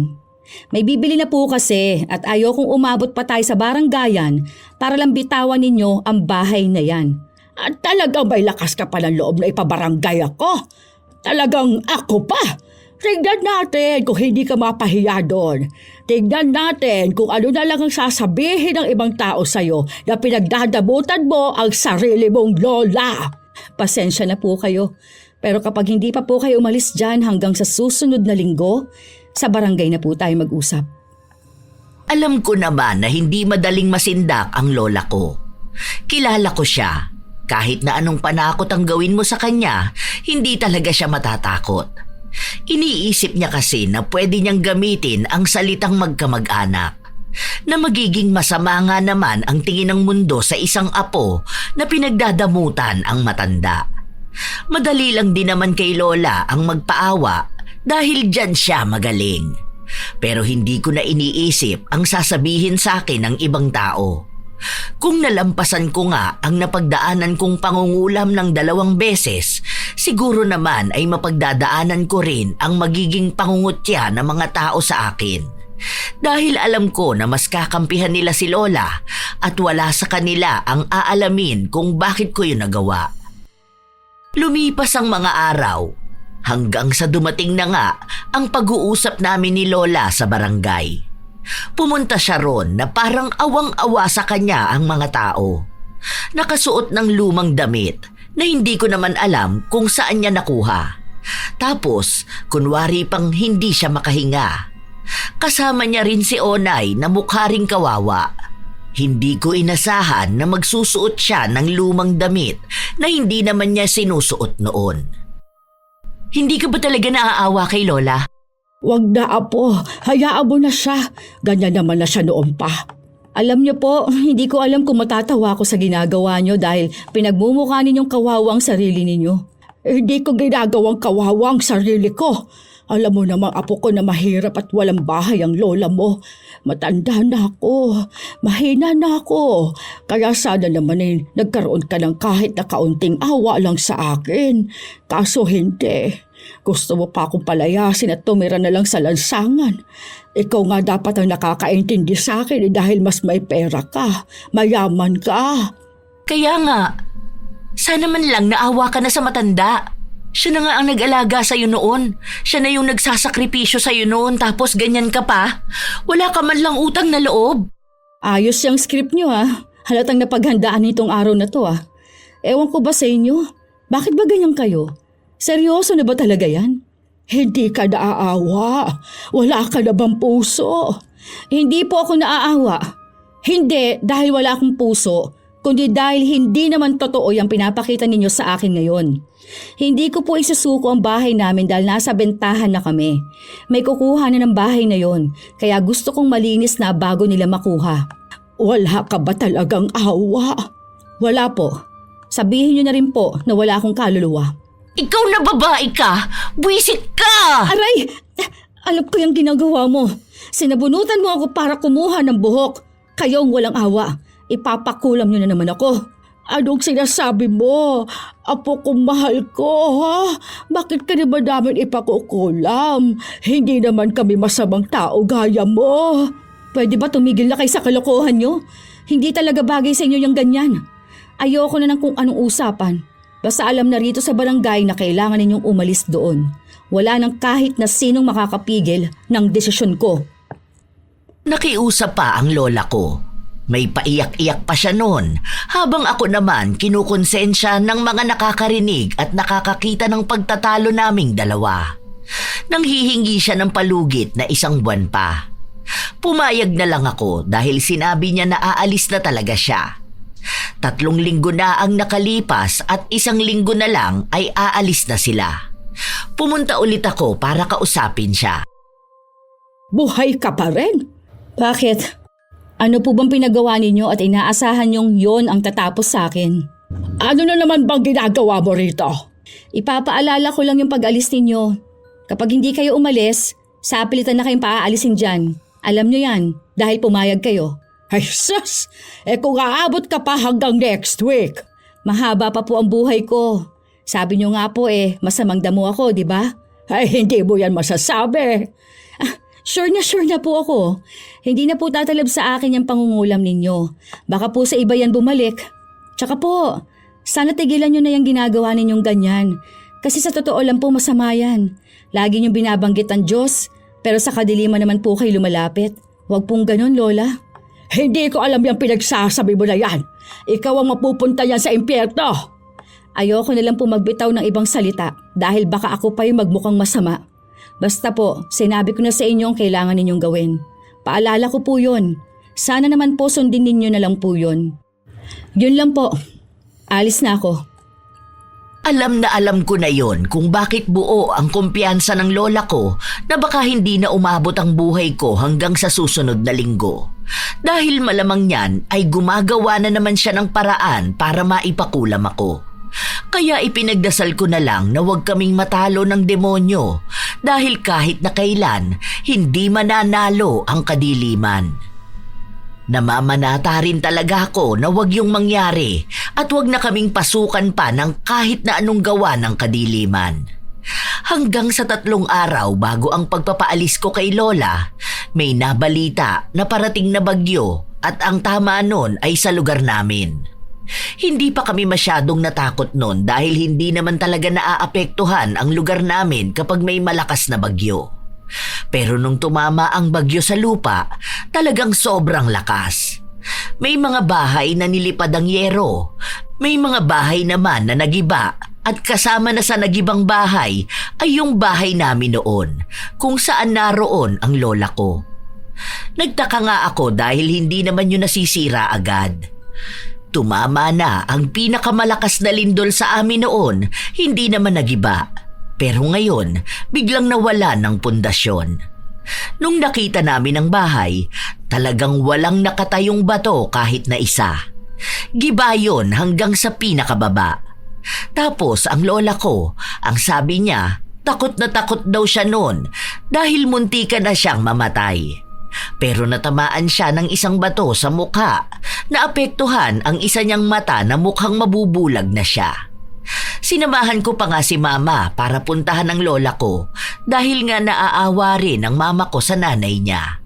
May bibili na po kasi at ayokong umabot pa tayo sa baranggayan para lang bitawan ninyo ang bahay na yan. At talagang may lakas ka pa ng loob na ipabarangay ako. Talagang ako pa. Tignan natin kung hindi ka mapahiya doon. Tignan natin kung ano na lang ang sasabihin ng ibang tao sa'yo na pinagdadabutan mo ang sarili mong lola. Pasensya na po kayo. Pero kapag hindi pa po kayo umalis dyan hanggang sa susunod na linggo, sa barangay na po tayo mag-usap. Alam ko naman na hindi madaling masindak ang lola ko. Kilala ko siya. Kahit na anong panakot ang gawin mo sa kanya, hindi talaga siya matatakot. Iniisip niya kasi na pwede niyang gamitin ang salitang magkamag-anak. Na magiging masama nga naman ang tingin ng mundo sa isang apo na pinagdadamutan ang matanda. Madali lang din naman kay lola ang magpaawa dahil dyan siya magaling. Pero hindi ko na iniisip ang sasabihin sa akin ng ibang tao. Kung nalampasan ko nga ang napagdaanan kong pangungulam ng 2 beses, siguro naman ay mapagdadaanan ko rin ang magiging pangungutya ng mga tao sa akin. Dahil alam ko na mas kakampihan nila si lola at wala sa kanila ang aalamin kung bakit ko yun nagawa. Lumipas ang mga araw. Hanggang sa dumating na nga ang pag-uusap namin ni lola sa barangay. Pumunta siya ron na parang awang-awa sa kanya ang mga tao. Nakasuot ng lumang damit na hindi ko naman alam kung saan niya nakuha. Tapos, kunwari pang hindi siya makahinga. Kasama niya rin si Onay na mukha ring kawawa. Hindi ko inasahan na magsusuot siya ng lumang damit na hindi naman niya sinusuot noon. Hindi ka ba talaga naaawa kay lola? Wag na apo, hayaan mo na siya. Ganyan naman na siya noon pa. Alam niyo po, hindi ko alam kung matatawa ako sa ginagawa niyo dahil pinagmumukha ninyong kawawa ang sarili ninyo. Hindi ko ginagawang kawawang sarili ko. Alam mo namang apo ko na mahirap at walang bahay ang lola mo. Matanda na ako. Mahina na ako. Kaya sana naman nagkaroon ka ng kahit na kaunting awa lang sa akin. Kaso hindi. Gusto mo pa akong palayasin at tumira na lang sa lansangan. Ikaw nga dapat ang nakakaintindi sa akin dahil mas may pera ka. Mayaman ka. Kaya nga, sana man lang naawa ka na sa matanda. Siya na nga ang nag-alaga sa'yo noon. Siya na yung nagsasakripisyo sa'yo noon tapos ganyan ka pa. Wala ka man lang utang na loob. Ayos yung script nyo ha. Halatang napaghandaan nitong araw na to ha. Ewan ko ba sa inyo? Bakit ba ganyan kayo? Seryoso na ba talaga yan? Hindi ka naaawa. Wala ka na bang puso? Hindi po ako naaawa. Hindi dahil wala akong puso, kundi dahil hindi naman totoo yung pinapakita ninyo sa akin ngayon. Hindi ko po isusuko ang bahay namin dahil nasa bentahan na kami. May kukuha na ng bahay na yon, kaya gusto kong malinis na bago nila makuha. Wala ka ba talagang awa? Wala po. Sabihin nyo na rin po na wala akong kaluluwa. Ikaw na babae ka! Buwisit ka! Aray! Alam ko yung ginagawa mo. Sinabunutan mo ako para kumuha ng buhok. Kayong walang awa. Ipapakulam nyo na naman ako. Anong sinasabi mo? Apo kong mahal ko, ha? Bakit ka naman namin ipakukulam? Hindi naman kami masamang tao gaya mo. Pwede ba tumigil na kayo sa kalokohan nyo? Hindi talaga bagay sa inyo yung ganyan. Ayoko na ng kung anong usapan. Basta alam na rito sa barangay na kailangan ninyong umalis doon. Wala nang kahit na sinong makakapigil ng desisyon ko. Nakiusap pa ang lola ko. May paiyak-iyak pa siya noon, habang ako naman kinukonsensya ng mga nakakarinig at nakakakita ng pagtatalo naming dalawa. Nang hihingi siya ng palugit na 1 buwan pa. Pumayag na lang ako dahil sinabi niya na aalis na talaga siya. 3 linggo na ang nakalipas at 1 linggo na lang ay aalis na sila. Pumunta ulit ako para kausapin siya. Buhay ka pa rin? Bakit? Ano po bang pinagawa ninyo at inaasahan nyong yon ang tatapos sa akin? Ano na naman bang ginagawa mo rito? Ipapaalala ko lang yung pag-alis ninyo. Kapag hindi kayo umalis, sapilitan na kayong paaalisin dyan. Alam nyo yan, dahil pumayag kayo. Ay sus! Kung aabot ka pa hanggang next week. Mahaba pa po ang buhay ko. Sabi nyo nga po masamang damo ako, di ba? Ay hindi mo yan masasabi. Sure na po ako. Hindi na po tatalab sa akin yung pangungulam ninyo. Baka po sa iba yan bumalik. Tsaka po, sana tigilan nyo na yung ginagawa ninyong ganyan. Kasi sa totoo lang po masama yan. Lagi nyo binabanggit ang Diyos, pero sa kadiliman naman po kayo lumalapit. Huwag pong ganun, Lola. Hindi ko alam yung pinagsasabi mo na yan. Ikaw ang mapupunta yan sa impyerno. Ayoko na lang po magbitaw ng ibang salita dahil baka ako pa yung magmukhang masama. Basta po, sinabi ko na sa inyo ang kailangan ninyong gawin. Paalala ko po yun. Sana naman po sundin ninyo na lang po yun. Yun lang po. Alis na ako. Alam na alam ko na yon kung bakit buo ang kumpiyansa ng lola ko na baka hindi na umabot ang buhay ko hanggang sa susunod na linggo. Dahil malamang niyan ay gumagawa na naman siya ng paraan para maipakulam ako. Kaya ipinagdasal ko na lang na huwag kaming matalo ng demonyo dahil kahit na kailan hindi mananalo ang kadiliman. Namamanata rin talaga ako na huwag yung mangyari at huwag na kaming pasukan pa ng kahit na anong gawa ng kadiliman. Hanggang sa 3 araw bago ang pagpapaalis ko kay Lola, may nabalita na parating na bagyo at ang tama nun ay sa lugar namin. Hindi pa kami masyadong natakot noon dahil hindi naman talaga naaapektuhan ang lugar namin kapag may malakas na bagyo. Pero nung tumama ang bagyo sa lupa, talagang sobrang lakas. May mga bahay na nilipad ang yero, may mga bahay naman na nagiba at kasama na sa nagibang bahay ay yung bahay namin noon kung saan naroon ang lola ko. Nagtaka nga ako dahil hindi naman yun nasisira agad. Tumama na ang pinakamalakas na lindol sa amin noon, hindi naman nagiba. Pero ngayon, biglang nawala ng pundasyon. Nung nakita namin ang bahay, talagang walang nakatayong bato kahit na isa. Giba yun hanggang sa pinakababa. Tapos ang lola ko, ang sabi niya, takot na takot daw siya noon dahil muntikan na siyang mamatay. Pero natamaan siya ng isang bato sa mukha, naapektuhan ang isa niyang mata na mukhang mabubulag na siya. Sinamahan ko pa nga si mama para puntahan ang lola ko dahil nga naaawa rin ang mama ko sa nanay niya.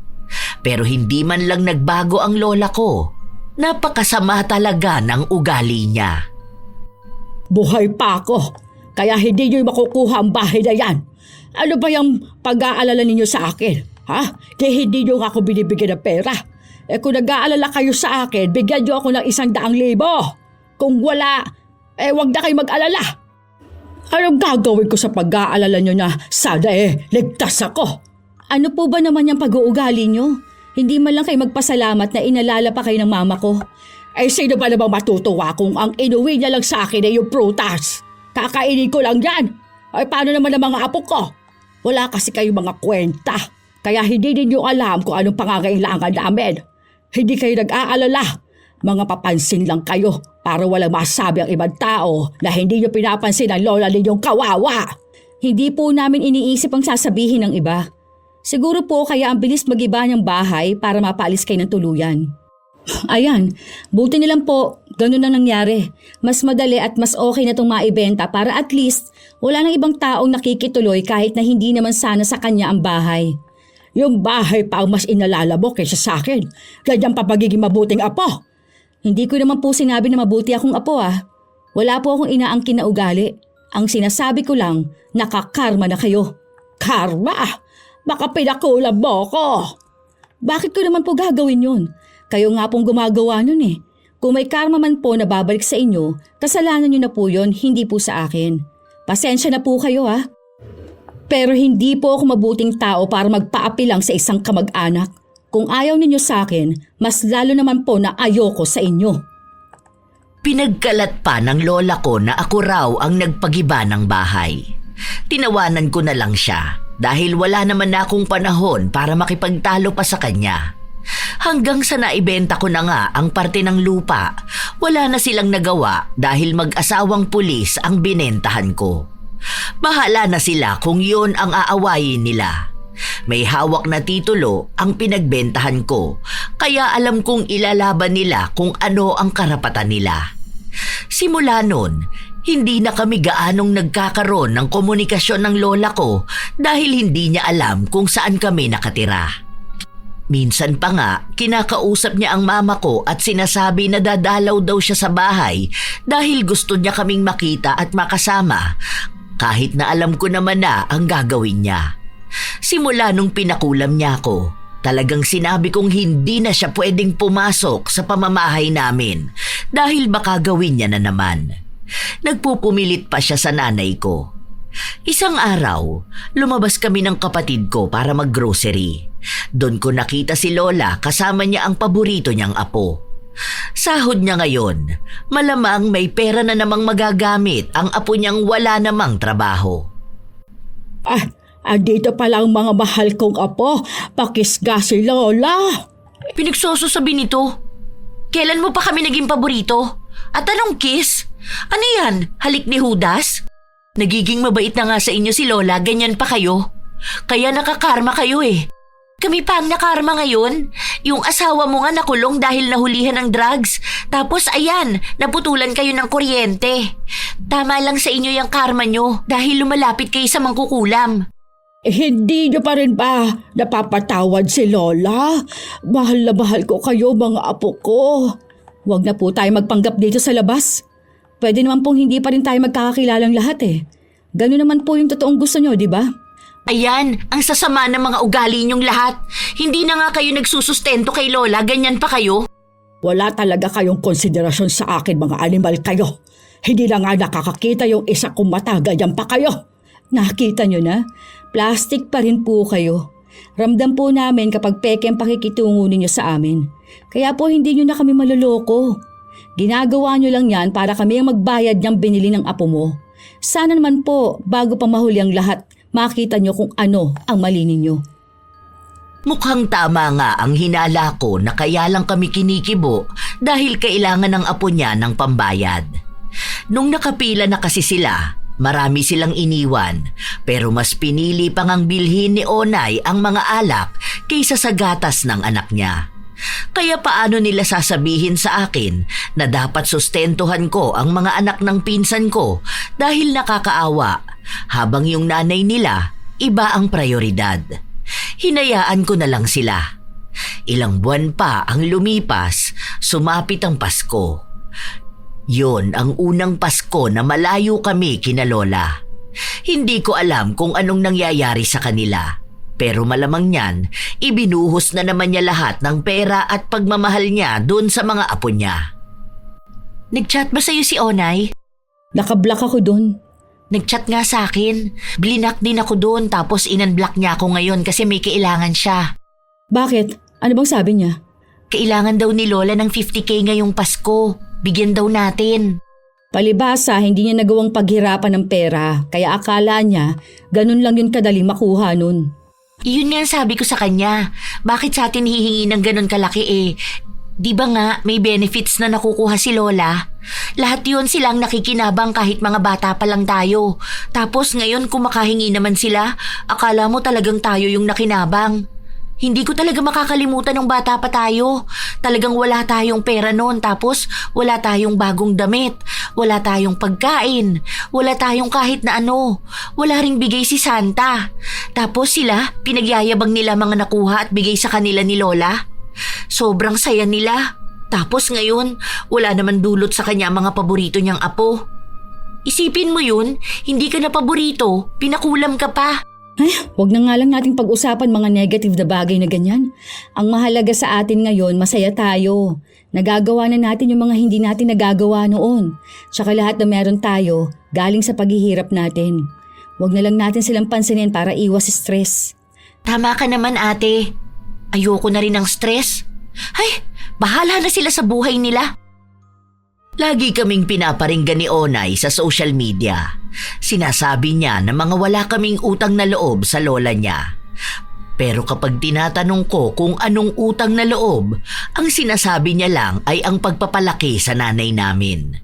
Pero hindi man lang nagbago ang lola ko. Napakasama talaga ng ugali niya. Buhay pa ako, kaya hindi niyo makukuha ang bahay na yan. Ano ba yung pag-aalala ninyo sa akin? Ha? Kaya hindi niyo ako binibigyan ng pera. Kung nag-aalala kayo sa akin, bigyan niyo ako ng 100,000. Kung wala, wag na kayo mag-alala. Anong gagawin ko sa pag-aalala niyo na sana ligtas ako? Ano po ba naman yung pag-uugali nyo? Hindi man lang kayo magpasalamat na inalala pa kayo ng mama ko. Sino ba namang matutuwa kung ang inuwi niya lang sa akin ay yung prutas? Kakainin ko lang yan. Paano naman ang mga apo ko? Wala kasi kayong mga kwenta. Kaya hindi ninyo alam kung anong pangangailangan namin. Hindi kayo nag-aalala. Mga papansin lang kayo para walang masabi ang ibang tao na hindi nyo pinapansin ang lola ninyong kawawa. Hindi po namin iniisip ang sasabihin ng iba. Siguro po kaya ang bilis mag-iba ng bahay para mapaalis kayo ng tuluyan. Ayan, buti nilang po, ganun na nangyari. Mas madali at mas okay na itong maibenta para at least wala nang ibang taong nakikituloy kahit na hindi naman sana sa kanya ang bahay. Yung bahay pa ang mas inalala mo kaysa sa akin. Ganyan pa pagiging mabuting apo. Hindi ko naman po sinabi na mabuti akong apo Wala po akong inaangkin na ugali. Ang sinasabi ko lang, nakakarma na kayo. Karma? Baka pinakulam mo ko. Bakit ko naman po gagawin yun? Kayo nga pong gumagawa nun Kung may karma man po na babalik sa inyo, kasalanan nyo na po yun, hindi po sa akin. Pasensya na po kayo Pero hindi po ako mabuting tao para magpaapi lang sa isang kamag-anak. Kung ayaw ninyo sa akin, mas lalo naman po na ayoko sa inyo. Pinagkalat pa ng lola ko na ako raw ang nagpagiba ng bahay. Tinawanan ko na lang siya dahil wala naman na akong panahon para makipagtalo pa sa kanya. Hanggang sa naibenta ko na nga ang parte ng lupa, wala na silang nagawa dahil mag-asawang pulis ang binentahan ko. Bahala na sila kung yun ang aawayin nila. May hawak na titulo ang pinagbentahan ko, kaya alam kong ilalaban nila kung ano ang karapatan nila. Simula nun, hindi na kami gaanong nagkakaroon ng komunikasyon ng lola ko dahil hindi niya alam kung saan kami nakatira. Minsan pa nga, kinakausap niya ang mama ko at sinasabi na dadalaw daw siya sa bahay dahil gusto niya kaming makita at makasama, kahit na alam ko naman na ang gagawin niya. Simula nung pinakulam niya ako, talagang sinabi kong hindi na siya pwedeng pumasok sa pamamahay namin dahil baka gawin niya na naman. Nagpupumilit pa siya sa nanay ko. Isang araw, lumabas kami ng kapatid ko para maggrocery. Doon ko nakita si Lola kasama niya ang paborito niyang apo. Sahod niya ngayon, malamang may pera na namang magagamit ang apo niyang wala namang trabaho. Andito pala ang mga mahal kong apo. Pakisga si Lola. Pinagsososabi nito. Kailan mo pa kami naging paborito? At anong kiss? Ano yan? Halik ni Judas? Nagiging mabait na nga sa inyo si Lola, ganyan pa kayo. Kaya nakakarma kayo Kami pa ang nakarma ngayon. Yung asawa mo nga nakulong dahil nahulihan ng drugs. Tapos ayan, naputulan kayo ng kuryente. Tama lang sa inyo yung karma nyo dahil lumalapit kayo sa mangkukulam. Hindi niyo pa rin ba napapatawad si Lola? Mahal na mahal ko kayo, mga apo ko. Huwag na po tayo magpanggap dito sa labas. Pwede naman pong hindi pa rin tayo magkakakilalang lahat Ganun naman po yung totoong gusto nyo, di ba? Ayan, ang sasama ng mga ugali niyong lahat. Hindi na nga kayo nagsusustento kay Lola, ganyan pa kayo. Wala talaga kayong konsiderasyon sa akin, mga animal kayo. Hindi na nga nakakakita yung isa kong mata, ganyan pa kayo. Nakita nyo na? Plastic pa rin po kayo. Ramdam po namin kapag peke ang pakikitungo ninyo sa amin. Kaya po hindi nyo na kami maloloko. Ginagawa nyo lang yan para kami ang magbayad niyang binili ng apo mo. Sana naman po, bago pa mahuli ang lahat, makita nyo kung ano ang mali ninyo. Mukhang tama nga ang hinala ko na kaya lang kami kinikibo dahil kailangan ng apo niya ng pambayad. Nung nakapila na kasi sila, marami silang iniwan, pero mas pinili pang ang bilhin ni Onay ang mga alak kaysa sa gatas ng anak niya. Kaya paano nila sasabihin sa akin na dapat sustentuhan ko ang mga anak ng pinsan ko dahil nakakaawa, habang yung nanay nila iba ang prioridad. Hinayaan ko na lang sila. Ilang buwan pa ang lumipas, sumapit ang Pasko. Yun ang unang Pasko na malayo kami kina Lola. Hindi ko alam kung anong nangyayari sa kanila. Pero malamang niyan, ibinuhos na naman niya lahat ng pera at pagmamahal niya doon sa mga apo niya. Nag-chat ba sa'yo si Onay? Nakablock ako dun. Nag-chat nga sa akin. Blinak din ako doon tapos in-unblock niya ako ngayon kasi may kailangan siya. Bakit? Ano bang sabi niya? Kailangan daw ni Lola ng 50K ngayong Pasko. Bigyan daw natin. Palibhasa, hindi niya nagawang paghirapan ng pera, kaya akala niya ganun lang yun kadaling makuha nun. Yun nga ang sabi ko sa kanya. Bakit sa atin hihingi ng ganun kalaki eh? Di ba nga may benefits na nakukuha si Lola? Lahat yun silang nakikinabang kahit mga bata pa lang tayo. Tapos ngayon kung makahingi naman sila, akala mo talagang tayo yung nakinabang. Hindi ko talaga makakalimutan ng bata pa tayo. Talagang wala tayong pera noon, tapos wala tayong bagong damit, wala tayong pagkain, wala tayong kahit na ano. Wala ring bigay si Santa. Tapos sila, pinagyayabang nila mga nakuha at bigay sa kanila ni Lola. Sobrang saya nila. Tapos ngayon, wala naman dulot sa kanya mga paborito niyang apo. Isipin mo yun, hindi ka na paborito, pinakulam ka pa. Ay, wag na nga lang nating pag-usapan mga negative na bagay na ganyan. Ang mahalaga sa atin ngayon, masaya tayo. Nagagawa na natin yung mga hindi natin nagagawa noon. Tsaka lahat na meron tayo, galing sa paghihirap natin. Wag na lang natin silang pansinin para iwas stress. Tama ka naman ate. Ayoko na rin ng stress. Ay, bahala na sila sa buhay nila. Lagi kaming pinaparinggan ni Onay sa social media. Sinasabi niya na mga wala kaming utang na loob sa lola niya. Pero kapag tinatanong ko kung anong utang na loob, ang sinasabi niya lang ay ang pagpapalaki sa nanay namin.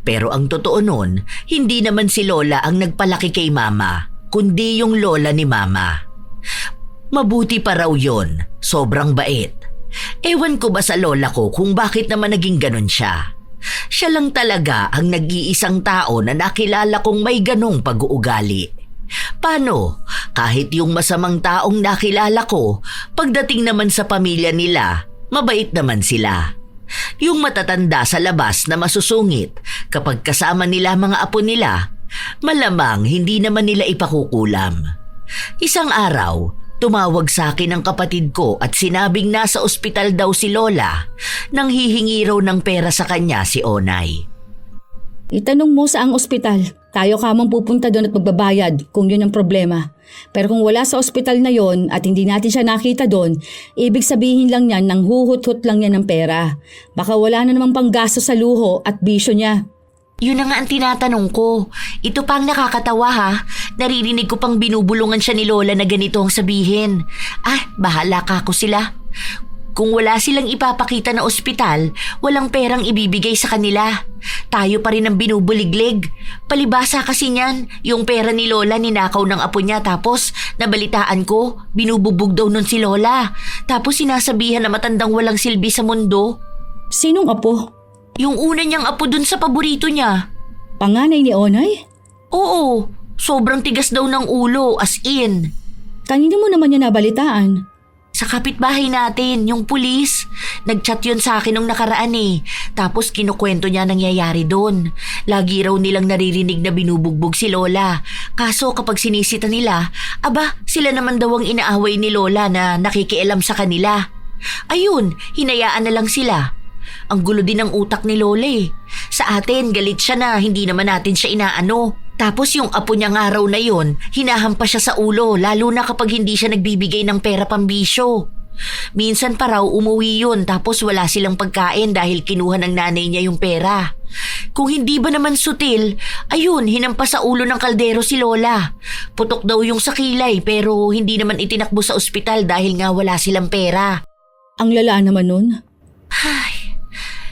Pero ang totoo nun, hindi naman si Lola ang nagpalaki kay Mama, kundi yung lola ni Mama. Mabuti pa raw yun, sobrang bait. Ewan ko ba sa lola ko kung bakit naman naging ganun siya. Siya lang talaga ang nag-iisang tao na nakilala kong may ganong pag-uugali. Paano? Kahit yung masamang taong nakilala ko, pagdating naman sa pamilya nila, mabait naman sila. Yung matatanda sa labas na masusungit, kapag kasama nila mga apo nila, malamang hindi naman nila ipakukulam. Isang araw, tumawag sa akin ang kapatid ko at sinabing nasa ospital daw si Lola nang hihingi raw ng pera sa kanya si Onay. Itanong mo sa ang ospital. Tayo kamang pupunta doon at magbabayad kung yun ang problema. Pero kung wala sa ospital na yon at hindi natin siya nakita doon, ibig sabihin lang yan nang huhut-hut lang yan ng pera. Baka wala na namang panggasto sa luho at bisyo niya. Yun na nga ang tinatanong ko. Ito pang nakakatawa ha. Naririnig ko pang binubulungan siya ni Lola na ganito ang sabihin. Bahala ka ako sila. Kung wala silang ipapakita na ospital, walang perang ibibigay sa kanila. Tayo pa rin ang binubuliglig. Palibasa kasi niyan, yung pera ni Lola ninakaw ng apo niya tapos nabalitaan ko, binububog daw nun si Lola. Tapos sinasabihan na matandang walang silbi sa mundo. Sinong apo? Yung una niyang apo dun sa paborito niya. Panganay ni Onay? Oo, sobrang tigas daw ng ulo, as in. Kanino mo naman niya nabalitaan? Sa kapitbahay natin, yung pulis. Nag-chat yun sa akin nung nakaraan eh. Tapos kinukwento niya nangyayari doon. Lagi raw nilang naririnig na binubugbog si Lola. Kaso kapag sinisita nila, sila naman daw ang inaaway ni Lola na nakikialam sa kanila. Ayun, hinayaan na lang sila. Ang gulo din ng utak ni Lola eh. Sa atin, galit siya na hindi naman natin siya inaano. Tapos yung apo niya nga raw na yun, hinahampas siya sa ulo lalo na kapag hindi siya nagbibigay ng pera pambisyo. Minsan pa raw umuwi yun tapos wala silang pagkain dahil kinuha ng nanay niya yung pera. Kung hindi ba naman sutil, ayun, hinampas sa ulo ng kaldero si Lola. Putok daw yung sa kilay pero hindi naman itinakbo sa ospital dahil nga wala silang pera. Ang lala naman nun.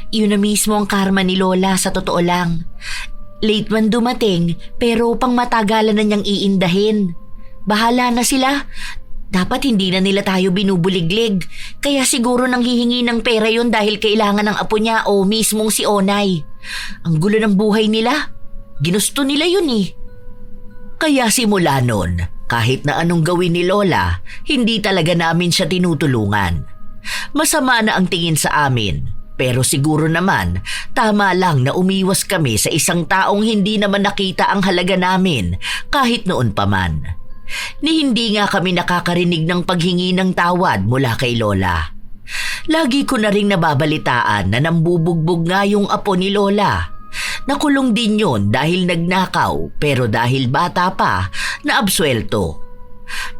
Yun na mismo ang karma ni Lola sa totoo lang. Late man dumating pero pang matagalan na niyang iindahin. Bahala na sila. Dapat hindi na nila tayo binubuliglig. Kaya siguro nang hihingi ng pera yon dahil kailangan ng apo niya o mismong si Onay. Ang gulo ng buhay nila. Ginusto nila yun eh. Kaya simula nun, kahit na anong gawin ni Lola, hindi talaga namin siya tinutulungan. Masama na ang tingin sa amin, pero siguro naman tama lang na umiwas kami sa isang taong hindi naman nakita ang halaga namin kahit noon pa man. Ni hindi nga kami nakakarinig ng paghingi ng tawad mula kay Lola. Lagi ko na ring nababalitaan na nambubugbog nga yung apo ni Lola. Nakulong din yon dahil nagnakaw pero dahil bata pa, naabsuelto.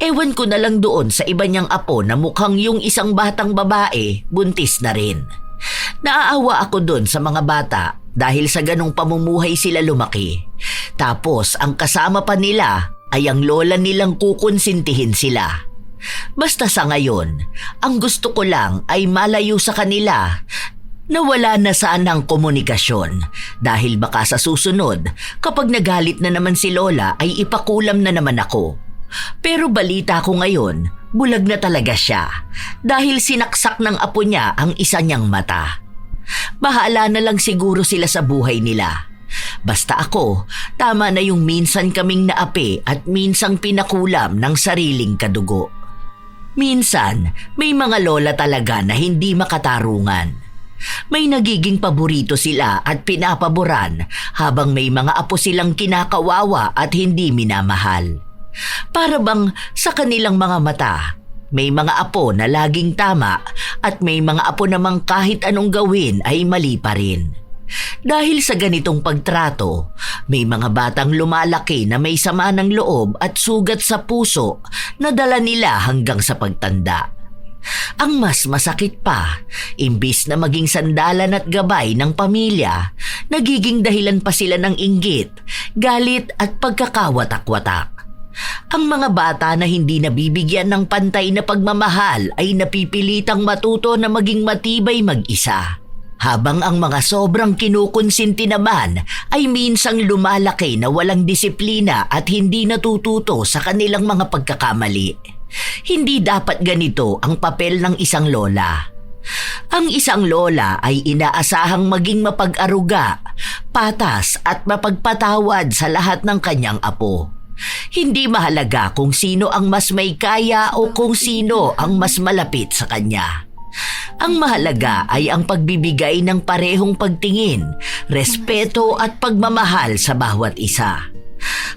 Ewan ko na lang doon sa iba niyang apo na mukhang yung isang batang babae, buntis na rin. Naaawa ako doon sa mga bata dahil sa ganong pamumuhay sila lumaki. Tapos ang kasama pa nila ay ang lola nilang kukonsintihin sila. Basta sa ngayon, ang gusto ko lang ay malayo sa kanila na wala na sanang komunikasyon dahil baka sa susunod kapag nagalit na naman si Lola ay ipakulam na naman ako. Pero balita ko ngayon, bulag na talaga siya dahil sinaksak ng apo niya ang isa niyang mata. Bahala na lang siguro sila sa buhay nila. Basta ako, tama na yung minsan kaming naapi at minsang pinakulam ng sariling kadugo. Minsan, may mga lola talaga na hindi makatarungan. May nagiging paborito sila at pinapaboran habang may mga apo silang kinakawawa at hindi minamahal. Para bang sa kanilang mga mata, may mga apo na laging tama at may mga apo namang kahit anong gawin ay mali pa rin. Dahil sa ganitong pagtrato, may mga batang lumalaki na may sama ng loob at sugat sa puso na dala nila hanggang sa pagtanda. Ang mas masakit pa, imbis na maging sandalan at gabay ng pamilya, nagiging dahilan pa sila ng inggit, galit at pagkakawatak-watak. Ang mga bata na hindi nabibigyan ng pantay na pagmamahal ay napipilitang matuto na maging matibay mag-isa. Habang ang mga sobrang kinukonsinti naman ay minsang lumalaki na walang disiplina at hindi natututo sa kanilang mga pagkakamali. Hindi dapat ganito ang papel ng isang lola. Ang isang lola ay inaasahang maging mapag-aruga, patas at mapagpatawad sa lahat ng kanyang apo. Hindi mahalaga kung sino ang mas may kaya o kung sino ang mas malapit sa kanya. Ang mahalaga ay ang pagbibigay ng parehong pagtingin, respeto at pagmamahal sa bawat isa.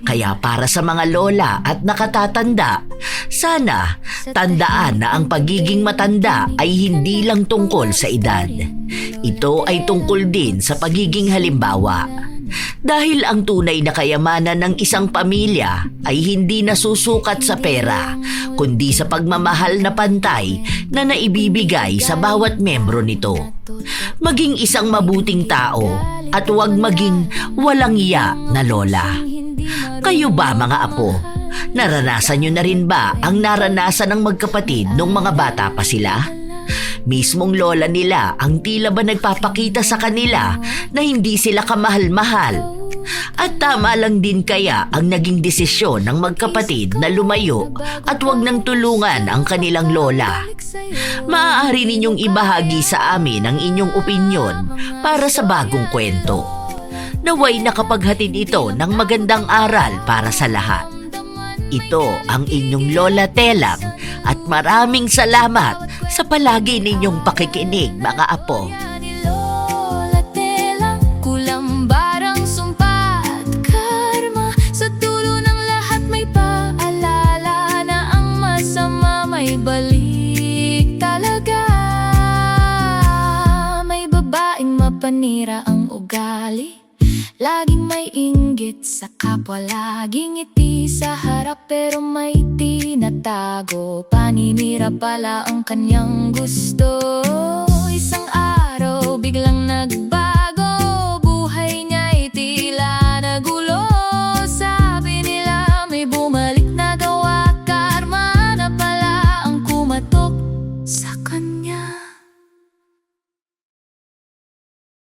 Kaya para sa mga lola at nakatatanda, sana tandaan na ang pagiging matanda ay hindi lang tungkol sa edad. Ito ay tungkol din sa pagiging halimbawa. Dahil ang tunay na kayamanan ng isang pamilya ay hindi nasusukat sa pera, kundi sa pagmamahal na pantay na naibibigay sa bawat membro nito. Maging isang mabuting tao at huwag maging walang iya na lola. Kayo ba mga apo? Naranasan nyo na rin ba ang naranasan ng magkapatid nung mga bata pa sila? Mismong lola nila ang tila ba nagpapakita sa kanila na hindi sila kamahal-mahal. At tama lang din kaya ang naging desisyon ng magkapatid na lumayo at wag nang tulungan ang kanilang lola. Maaari ninyong ibahagi sa amin ang inyong opinyon para sa bagong kwento. Naway nakapaghatid ito ng magandang aral para sa lahat. Ito ang inyong Lola Telang at maraming salamat sa palagi ninyong pakikinig mga apo. Lola Telang, kulang barang sumpa at karma. Sa dulo ng lahat may paalala na ang masama may balik talaga. May babaeng mapanira ang ugali, laging may inggit sa kapwa, laging ngiti sa harap pero may tinatago. Paninira pala ang kanyang gusto.